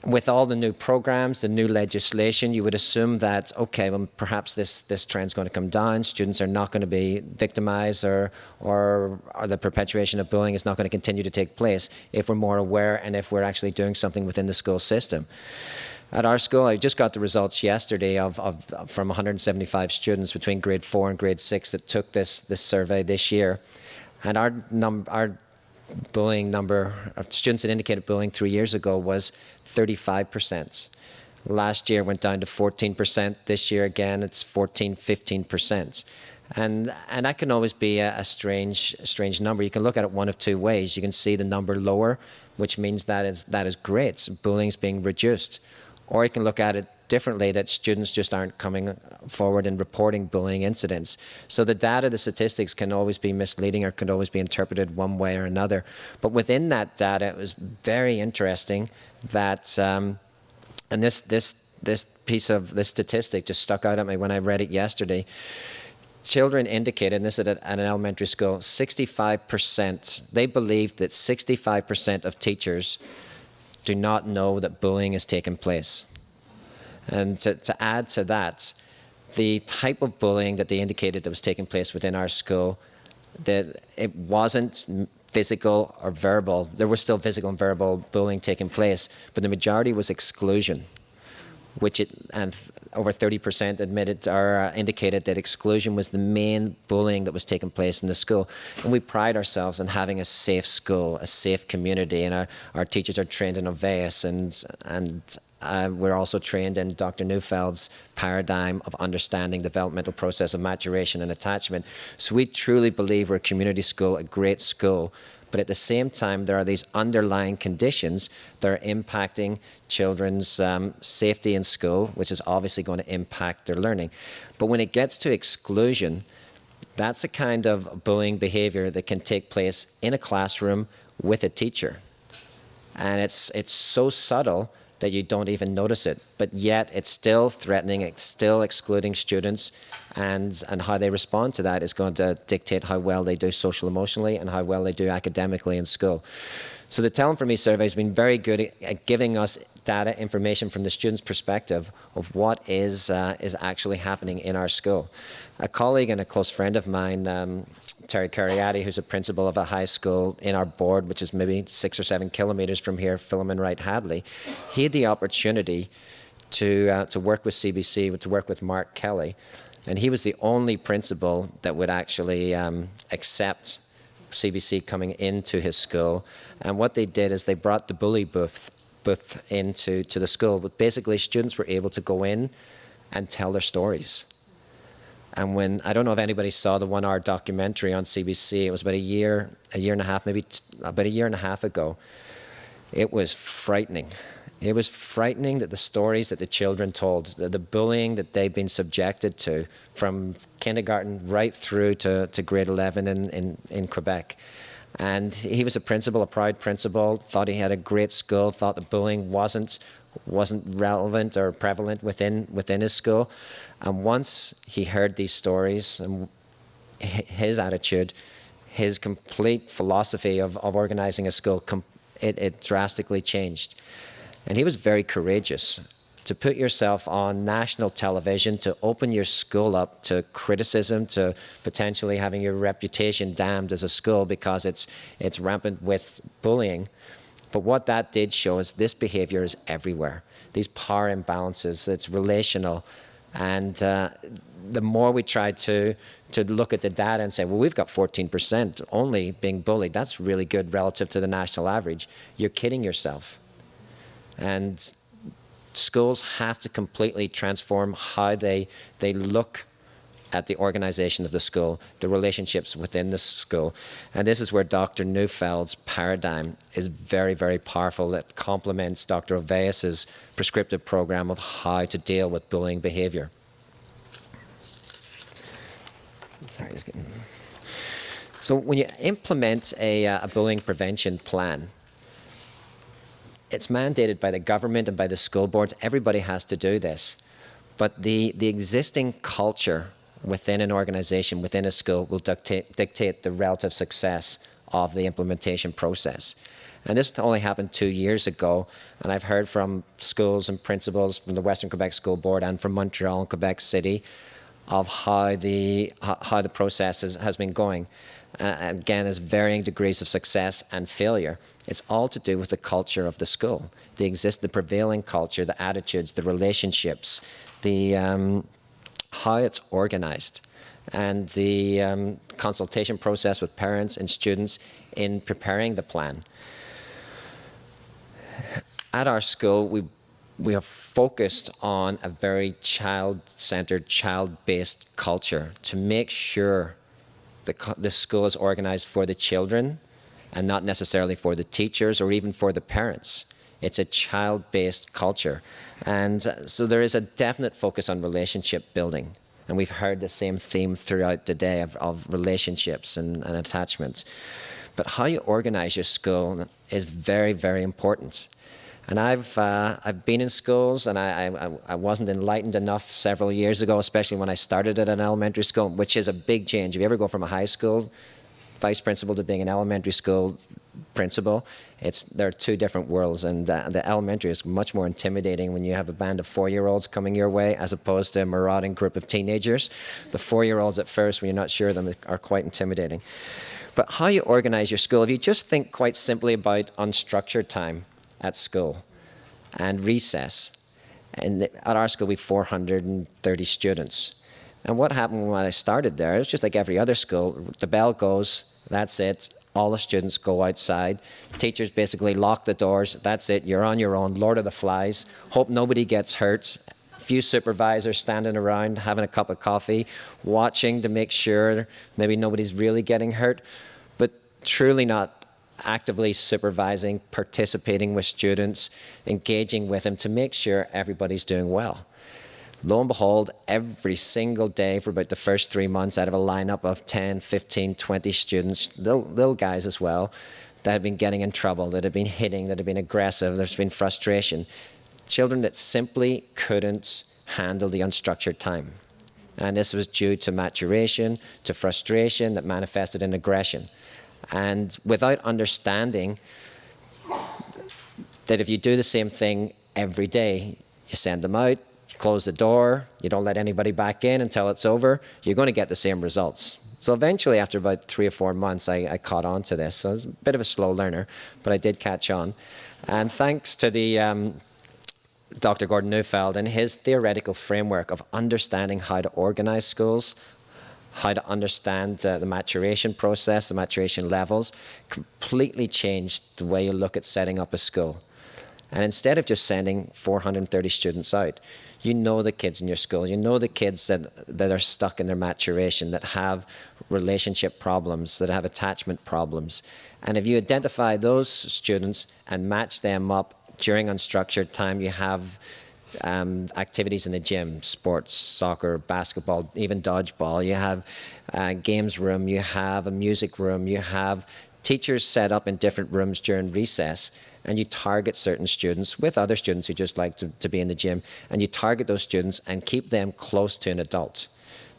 with all the new programs, the new legislation, you would assume that, okay, well, perhaps this trend's going to come down. Students are not going to be victimized or the perpetuation of bullying is not going to continue to take place if we're more aware and if we're actually doing something within the school system. At our school, I just got the results yesterday from 175 students between grade 4 and grade 6 that took this survey this year. And our bullying number of students that indicated bullying 3 years ago was 35%. Last year went down to 14%. This year again, it's 15%. And that can always be a strange number. You can look at it one of two ways. You can see the number lower, which means that is great. Bullying's being reduced. Or you can look at it differently, that students just aren't coming forward and reporting bullying incidents. So the data, the statistics can always be misleading or can always be interpreted one way or another. But within that data, it was very interesting that, and this piece of this statistic just stuck out at me when I read it yesterday. Children indicated, and this is at an elementary school, 65%, they believed that 65% of teachers do not know that bullying is taking place. And to add to that, the type of bullying that they indicated that was taking place within our school, that it wasn't physical or verbal. There was still physical and verbal bullying taking place, but the majority was exclusion. and over 30% admitted or indicated that exclusion was the main bullying that was taking place in the school. And we pride ourselves on having a safe school, a safe community, and our teachers are trained in Oveus, and we're also trained in Dr. Neufeld's paradigm of understanding the developmental process of maturation and attachment. So we truly believe we're a community school, a great school. But at the same time, there are these underlying conditions that are impacting children's safety in school, which is obviously going to impact their learning. But when it gets to exclusion, that's a kind of bullying behavior that can take place in a classroom with a teacher. And it's so subtle that you don't even notice it, but yet it's still threatening, it's still excluding students, and how they respond to that is going to dictate how well they do social emotionally and how well they do academically in school. So the Tell 'em For Me survey has been very good at giving us data, information from the student's perspective of what is actually happening in our school. A colleague and a close friend of mine, Terry Cariati, who's a principal of a high school in our board, which is maybe 6 or 7 kilometres from here, Philemon Wright Hadley, he had the opportunity to work with CBC, to work with Mark Kelly, and he was the only principal that would actually accept CBC coming into his school. And what they did is they brought the bully booth into the school. But basically, students were able to go in and tell their stories. And when, I don't know if anybody saw the 1-hour documentary on CBC, it was about a year and a half, maybe about a year and a half ago. It was frightening. It was frightening that the stories that the children told, the bullying that they've been subjected to from kindergarten right through to grade 11 in Quebec. And he was a principal, a proud principal, thought he had a great school, thought the bullying wasn't relevant or prevalent within his school. And once he heard these stories and his attitude, his complete philosophy of organizing a school, it drastically changed. And he was very courageous to put yourself on national television, to open your school up to criticism, to potentially having your reputation damned as a school because it's rampant with bullying. But what that did show is this behavior is everywhere. These power imbalances, it's relational. And the more we try to look at the data and say, well, we've got 14% only being bullied, that's really good relative to the national average, you're kidding yourself. And schools have to completely transform how they look at the organization of the school, the relationships within the school. And this is where Dr. Neufeld's paradigm is very, very powerful. That complements Dr. Oveus's prescriptive program of how to deal with bullying behavior. Sorry, just getting... So when you implement a bullying prevention plan, it's mandated by the government and by the school boards. Everybody has to do this. But the existing culture within an organization, within a school, will dictate the relative success of the implementation process. And this only happened 2 years ago, and I've heard from schools and principals from the Western Quebec School Board and from Montreal and Quebec City of how the process has been going. Again, there's varying degrees of success and failure. It's all to do with the culture of the school, the prevailing culture, the attitudes, the relationships, how it's organized, and the consultation process with parents and students in preparing the plan. At our school, we have focused on a very child-centered, child-based culture to make sure the school is organized for the children and not necessarily for the teachers or even for the parents. It's a child-based culture. And so there is a definite focus on relationship building. And we've heard the same theme throughout the day of relationships and attachments. But how you organize your school is very, very important. And I've been in schools, and I wasn't enlightened enough several years ago, especially when I started at an elementary school, which is a big change. If you ever go from a high school vice principal to being an elementary school principal, there are two different worlds, and the elementary is much more intimidating when you have a band of 4-year-olds coming your way as opposed to a marauding group of teenagers. The 4-year-olds at first, when you're not sure of them, are quite intimidating. But how you organize your school, if you just think quite simply about unstructured time at school and recess, And at our school, we have 430 students. And what happened when I started there, it was just like every other school. The bell goes, that's it. All the students go outside. Teachers basically lock the doors. That's it. You're on your own. Lord of the Flies. Hope nobody gets hurt. A few supervisors standing around having a cup of coffee, watching to make sure maybe nobody's really getting hurt, but truly not actively supervising, participating with students, engaging with them to make sure everybody's doing well. Lo and behold, every single day for about the first 3 months, out of a lineup of 10, 15, 20 students, little guys as well, that had been getting in trouble, that had been hitting, that had been aggressive, there's been frustration. Children that simply couldn't handle the unstructured time. And this was due to maturation, to frustration that manifested in aggression. And without understanding that if you do the same thing every day, you send them out, you close the door, you don't let anybody back in until it's over, you're going to get the same results. So eventually, after about 3 or 4 months, I caught on to this. So I was a bit of a slow learner, but I did catch on. And thanks to the Dr. Gordon Neufeld and his theoretical framework of understanding how to organize schools, how to understand the maturation process, the maturation levels, completely changed the way you look at setting up a school. And instead of just sending 430 students out, you know the kids in your school, you know the kids that are stuck in their maturation, that have relationship problems, that have attachment problems. And if you identify those students and match them up during unstructured time, you have activities in the gym, sports, soccer, basketball, even dodgeball. You have a games room, you have a music room, you have teachers set up in different rooms during recess, and you target certain students with other students who just like to be in the gym, and you target those students and keep them close to an adult.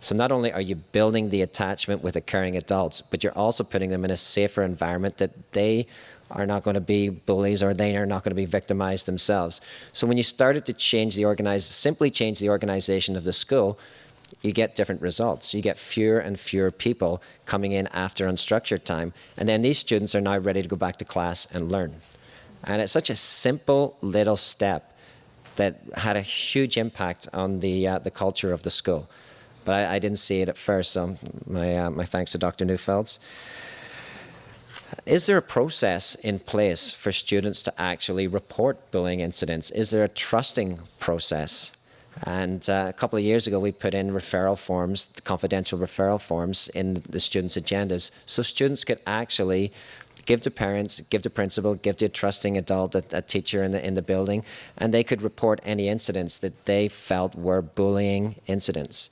So not only are you building the attachment with occurring adults, but you're also putting them in a safer environment that they are not going to be bullies or they are not going to be victimized themselves. So when you started to simply change the organization of the school, you get different results. You get fewer and fewer people coming in after unstructured time. And then these students are now ready to go back to class and learn. And it's such a simple little step that had a huge impact on the culture of the school. But I didn't see it at first, so my thanks to Dr. Neufeld. Is there a process in place for students to actually report bullying incidents? Is there a trusting process? And a couple of years ago, we put in referral forms, confidential referral forms in the students' agendas, so students could actually give to parents, give to principal, give to a trusting adult, a teacher in the building, and they could report any incidents that they felt were bullying incidents.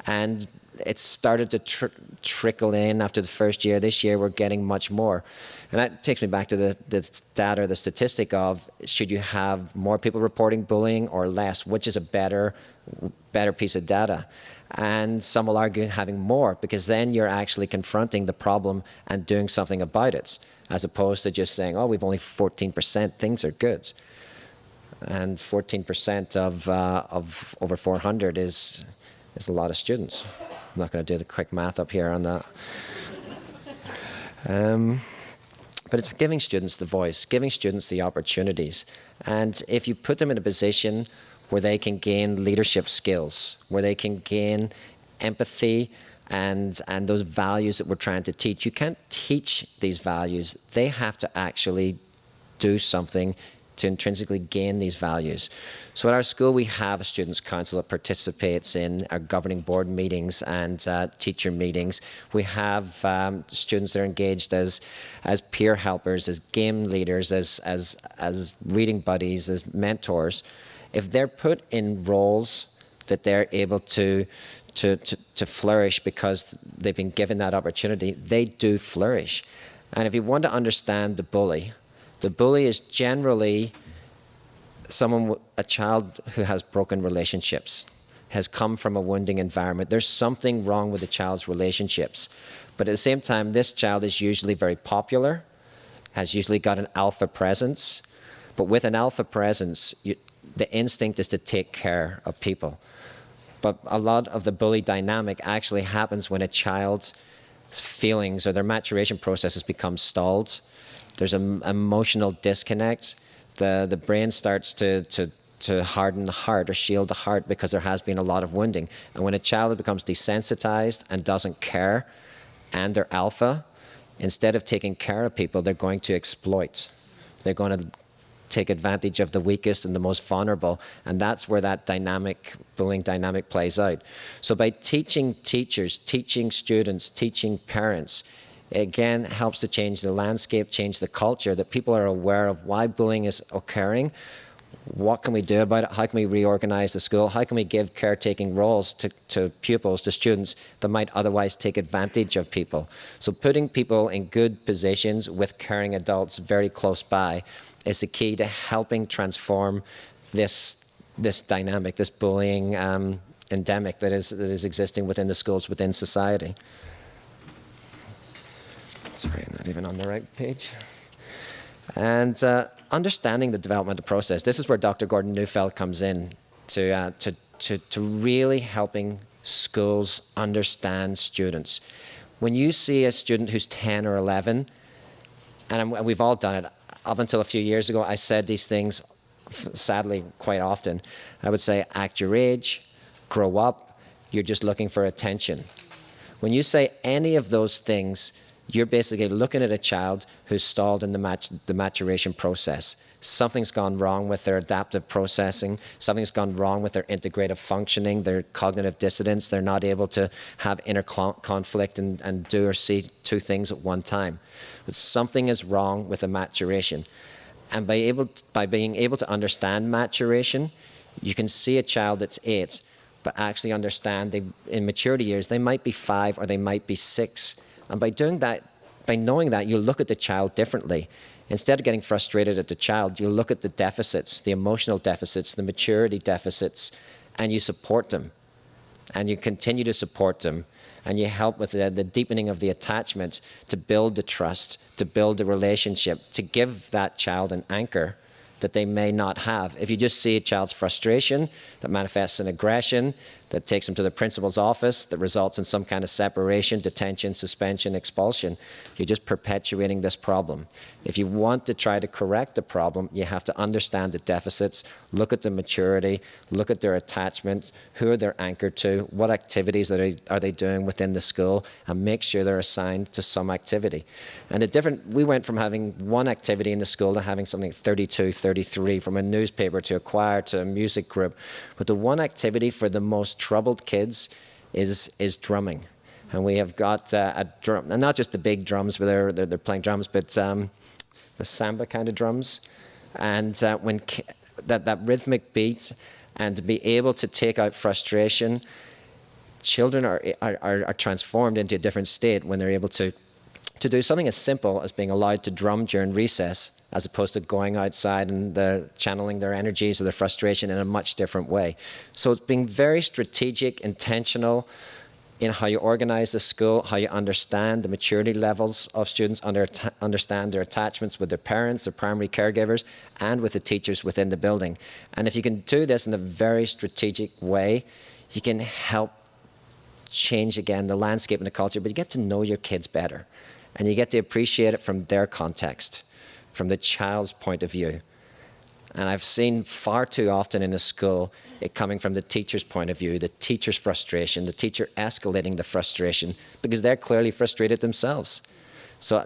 And it started to trickle in after the first year. This year, we're getting much more. And that takes me back to the data, the statistic of, should you have more people reporting bullying or less? Which is a better piece of data? And some will argue having more, because then you're actually confronting the problem and doing something about it, as opposed to just saying, oh, we've only 14%, things are good. And 14% of over 400 is a lot of students. I'm not going to do the quick math up here on that. But it's giving students the voice, giving students the opportunities. And if you put them in a position where they can gain leadership skills, where they can gain empathy and those values that we're trying to teach, you can't teach these values. They have to actually do something to intrinsically gain these values. So at our school, we have a students' council that participates in our governing board meetings and teacher meetings. We have students that are engaged as peer helpers, as game leaders, as reading buddies, as mentors. If they're put in roles that they're able to flourish because they've been given that opportunity, they do flourish. And if you want to understand the bully is generally a child who has broken relationships, has come from a wounding environment. There's something wrong with the child's relationships. But at the same time, this child is usually very popular, has usually got an alpha presence. But with an alpha presence, the instinct is to take care of people. But a lot of the bully dynamic actually happens when a child's feelings or their maturation processes become stalled. There's an emotional disconnect. The brain starts to to harden the heart or shield the heart because there has been a lot of wounding. And when a child becomes desensitized and doesn't care, and they're alpha, instead of taking care of people, they're going to exploit. They're going to take advantage of the weakest and the most vulnerable, and that's where that bullying dynamic plays out. So by teaching teachers, teaching students, teaching parents, it again helps to change the landscape, change the culture, that people are aware of why bullying is occurring. What can we do about it? How can we reorganize the school? How can we give caretaking roles to pupils, to students that might otherwise take advantage of people? So putting people in good positions with caring adults very close by is the key to helping transform this dynamic, this bullying endemic that is existing within the schools, within society. Sorry, I'm not even on the right page. And understanding the developmental process. This is where Dr. Gordon Neufeld comes in to really helping schools understand students. When you see a student who's 10 or 11, and we've all done it, up until a few years ago, I said these things, sadly, quite often. I would say, act your age, grow up, you're just looking for attention. When you say any of those things, you're basically looking at a child who's stalled in the maturation process. Something's gone wrong with their adaptive processing. Something's gone wrong with their integrative functioning, their cognitive dissonance. They're not able to have inner conflict and do or see two things at one time. But something is wrong with the maturation. And by being able to understand maturation, you can see a child that's 8, but actually understand in maturity years, they might be 5 or they might be 6. And by doing that, by knowing that, you look at the child differently. Instead of getting frustrated at the child, you look at the deficits, the emotional deficits, the maturity deficits, and you support them. And you continue to support them. And you help with the deepening of the attachment to build the trust, to build the relationship, to give that child an anchor that they may not have. If you just see a child's frustration that manifests in aggression, that takes them to the principal's office, that results in some kind of separation, detention, suspension, expulsion, you're just perpetuating this problem. If you want to try to correct the problem, you have to understand the deficits, look at the maturity, look at their attachment, who are they anchored to, what activities are they doing within the school, and make sure they're assigned to some activity. And we went from having one activity in the school to having something 32, 33, from a newspaper to a choir to a music group. But the one activity for the most troubled kids is drumming. And we have got a drum, and not just the big drums where they're playing drums, but the samba kind of drums. And when that rhythmic beat, and to be able to take out frustration, children are transformed into a different state when they're able to do something as simple as being allowed to drum during recess, as opposed to going outside and channeling their energies or their frustration in a much different way. So it's being very strategic, intentional in how you organize the school, how you understand the maturity levels of students, understand their attachments with their parents, their primary caregivers, and with the teachers within the building. And if you can do this in a very strategic way, you can help change, again, the landscape and the culture, but you get to know your kids better. And you get to appreciate it from their context, from the child's point of view. And I've seen far too often in a school it coming from the teacher's point of view, the teacher's frustration, the teacher escalating the frustration because they're clearly frustrated themselves. So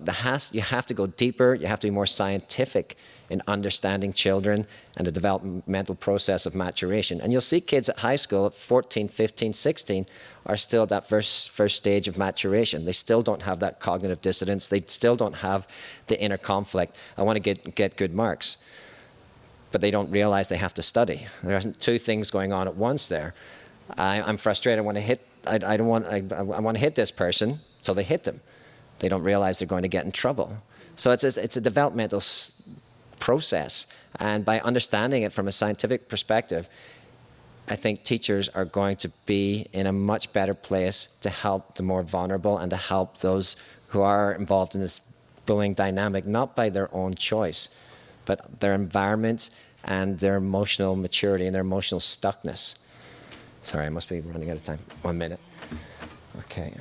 you have to go deeper, you have to be more scientific in understanding children and the developmental process of maturation. And you'll see kids at high school at 14, 15, 16 are still at that first stage of maturation. They still don't have that cognitive dissonance. They still don't have the inner conflict. I want to get good marks. But they don't realize they have to study. There are two things going on at once there. I'm frustrated. I want to hit this person, so they hit them. They don't realize they're going to get in trouble. So it's a developmental process. And by understanding it from a scientific perspective, I think teachers are going to be in a much better place to help the more vulnerable and to help those who are involved in this bullying dynamic, not by their own choice, but their environment and their emotional maturity and their emotional stuckness. Sorry, I must be running out of time. 1 minute. Okay.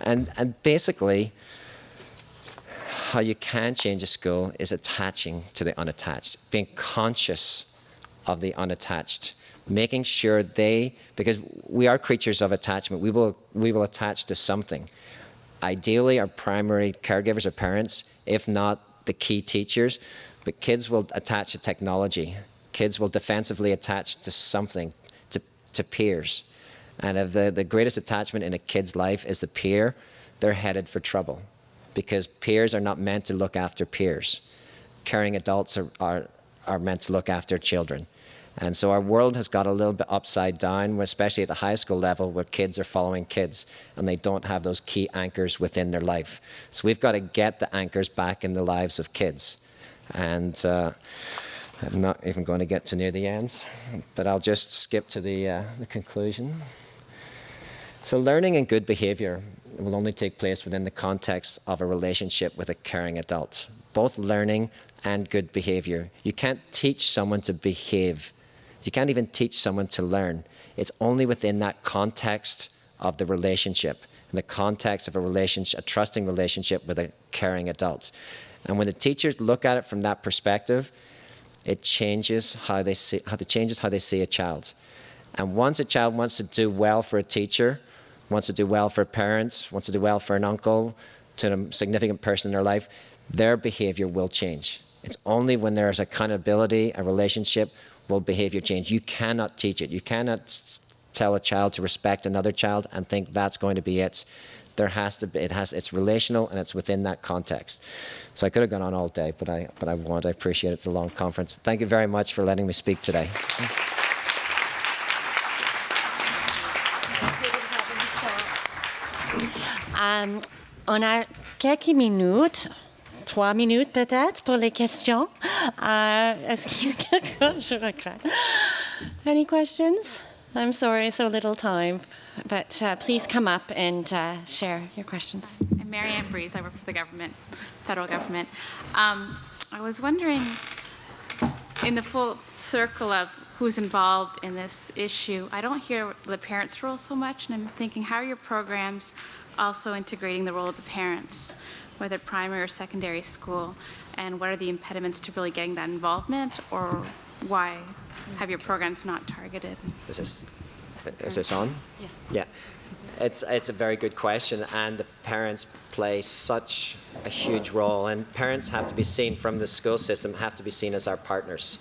And basically, how you can change a school is attaching to the unattached, being conscious of the unattached, making sure because we are creatures of attachment, we will attach to something. Ideally, our primary caregivers are parents, if not the key teachers, but kids will attach to technology. Kids will defensively attach to something, to peers. And if the greatest attachment in a kid's life is the peer, they're headed for trouble, because peers are not meant to look after peers. Caring adults are meant to look after children. And so our world has got a little bit upside down, especially at the high school level, where kids are following kids and they don't have those key anchors within their life. So we've got to get the anchors back in the lives of kids. And I'm not even going to get to near the end, but I'll just skip to the conclusion. So learning and good behavior will only take place within the context of a relationship with a caring adult. Both learning and good behavior. You can't teach someone to behave. You can't even teach someone to learn. It's only within that context of the relationship, in the context of a trusting relationship with a caring adult. And when the teachers look at it from that perspective, it changes how they see a child. And once a child wants to do well for a teacher, wants to do well for parents, wants to do well for an uncle, to a significant person in their life, their behavior will change. It's only when there's accountability, a relationship, will behavior change. You cannot teach it. You cannot tell a child to respect another child and think that's going to be it. There has to be, it's relational and it's within that context. So I could have gone on all day, but I won't. I appreciate it. It's a long conference. Thank you very much for letting me speak today. On a quelques minutes, 3 minutes peut-être pour les questions. Est-ce qu'il y a quelqu'un? Je regrette. Any questions? I'm sorry, so little time, but please come up and share your questions. I'm Marianne Breeze. I work for the government, federal government. I was wondering, in the full circle of who's involved in this issue, I don't hear the parents' role so much, and I'm thinking, how are your programs also integrating the role of the parents, whether primary or secondary school, and what are the impediments to really getting that involvement, or why have your programs not targeted? Is this on? Yeah. It's a very good question, and the parents play such a huge role, and parents have to be seen from the school system, have to be seen as our partners,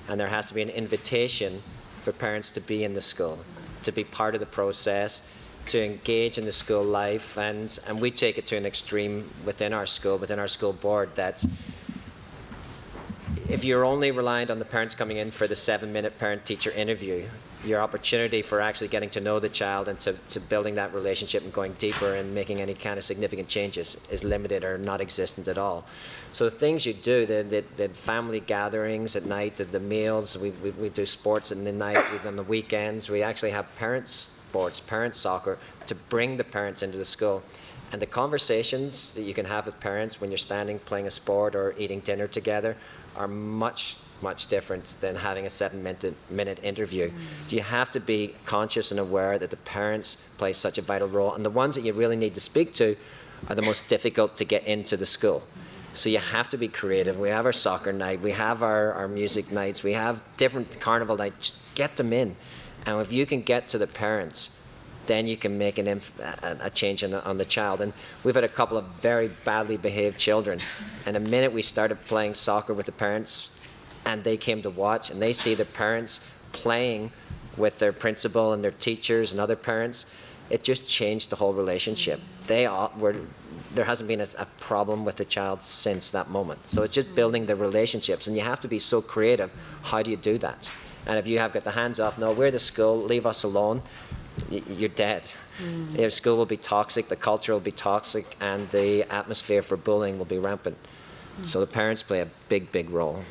and there has to be an invitation for parents to be in the school, to be part of the process, to engage in the school life, and we take it to an extreme within our school board, that if you're only reliant on the parents coming in for the 7-minute parent-teacher interview, your opportunity for actually getting to know the child and to building that relationship and going deeper and making any kind of significant changes is limited or not existent at all. So the things you do, the family gatherings at night, the meals, we do sports in the night, on the weekends, we actually have parents' sports, parent soccer, to bring the parents into the school. And the conversations that you can have with parents when you're standing playing a sport or eating dinner together are much different than having a 7-minute interview. You have to be conscious and aware that the parents play such a vital role, and the ones that you really need to speak to are the most difficult to get into the school. So you have to be creative. We have our soccer night, we have our music nights, we have different carnival nights. Just get them in. And if you can get to the parents, then you can make a change on the child. And we've had a couple of very badly behaved children, and the minute we started playing soccer with the parents, and they came to watch, and they see the parents playing with their principal and their teachers and other parents, it just changed the whole relationship. There hasn't been a problem with the child since that moment. So it's just building the relationships, and you have to be so creative. How do you do that? And if you have got the hands off, no, we're the school, leave us alone, you're dead. Your school will be toxic, the culture will be toxic, and the atmosphere for bullying will be rampant. So the parents play a big role.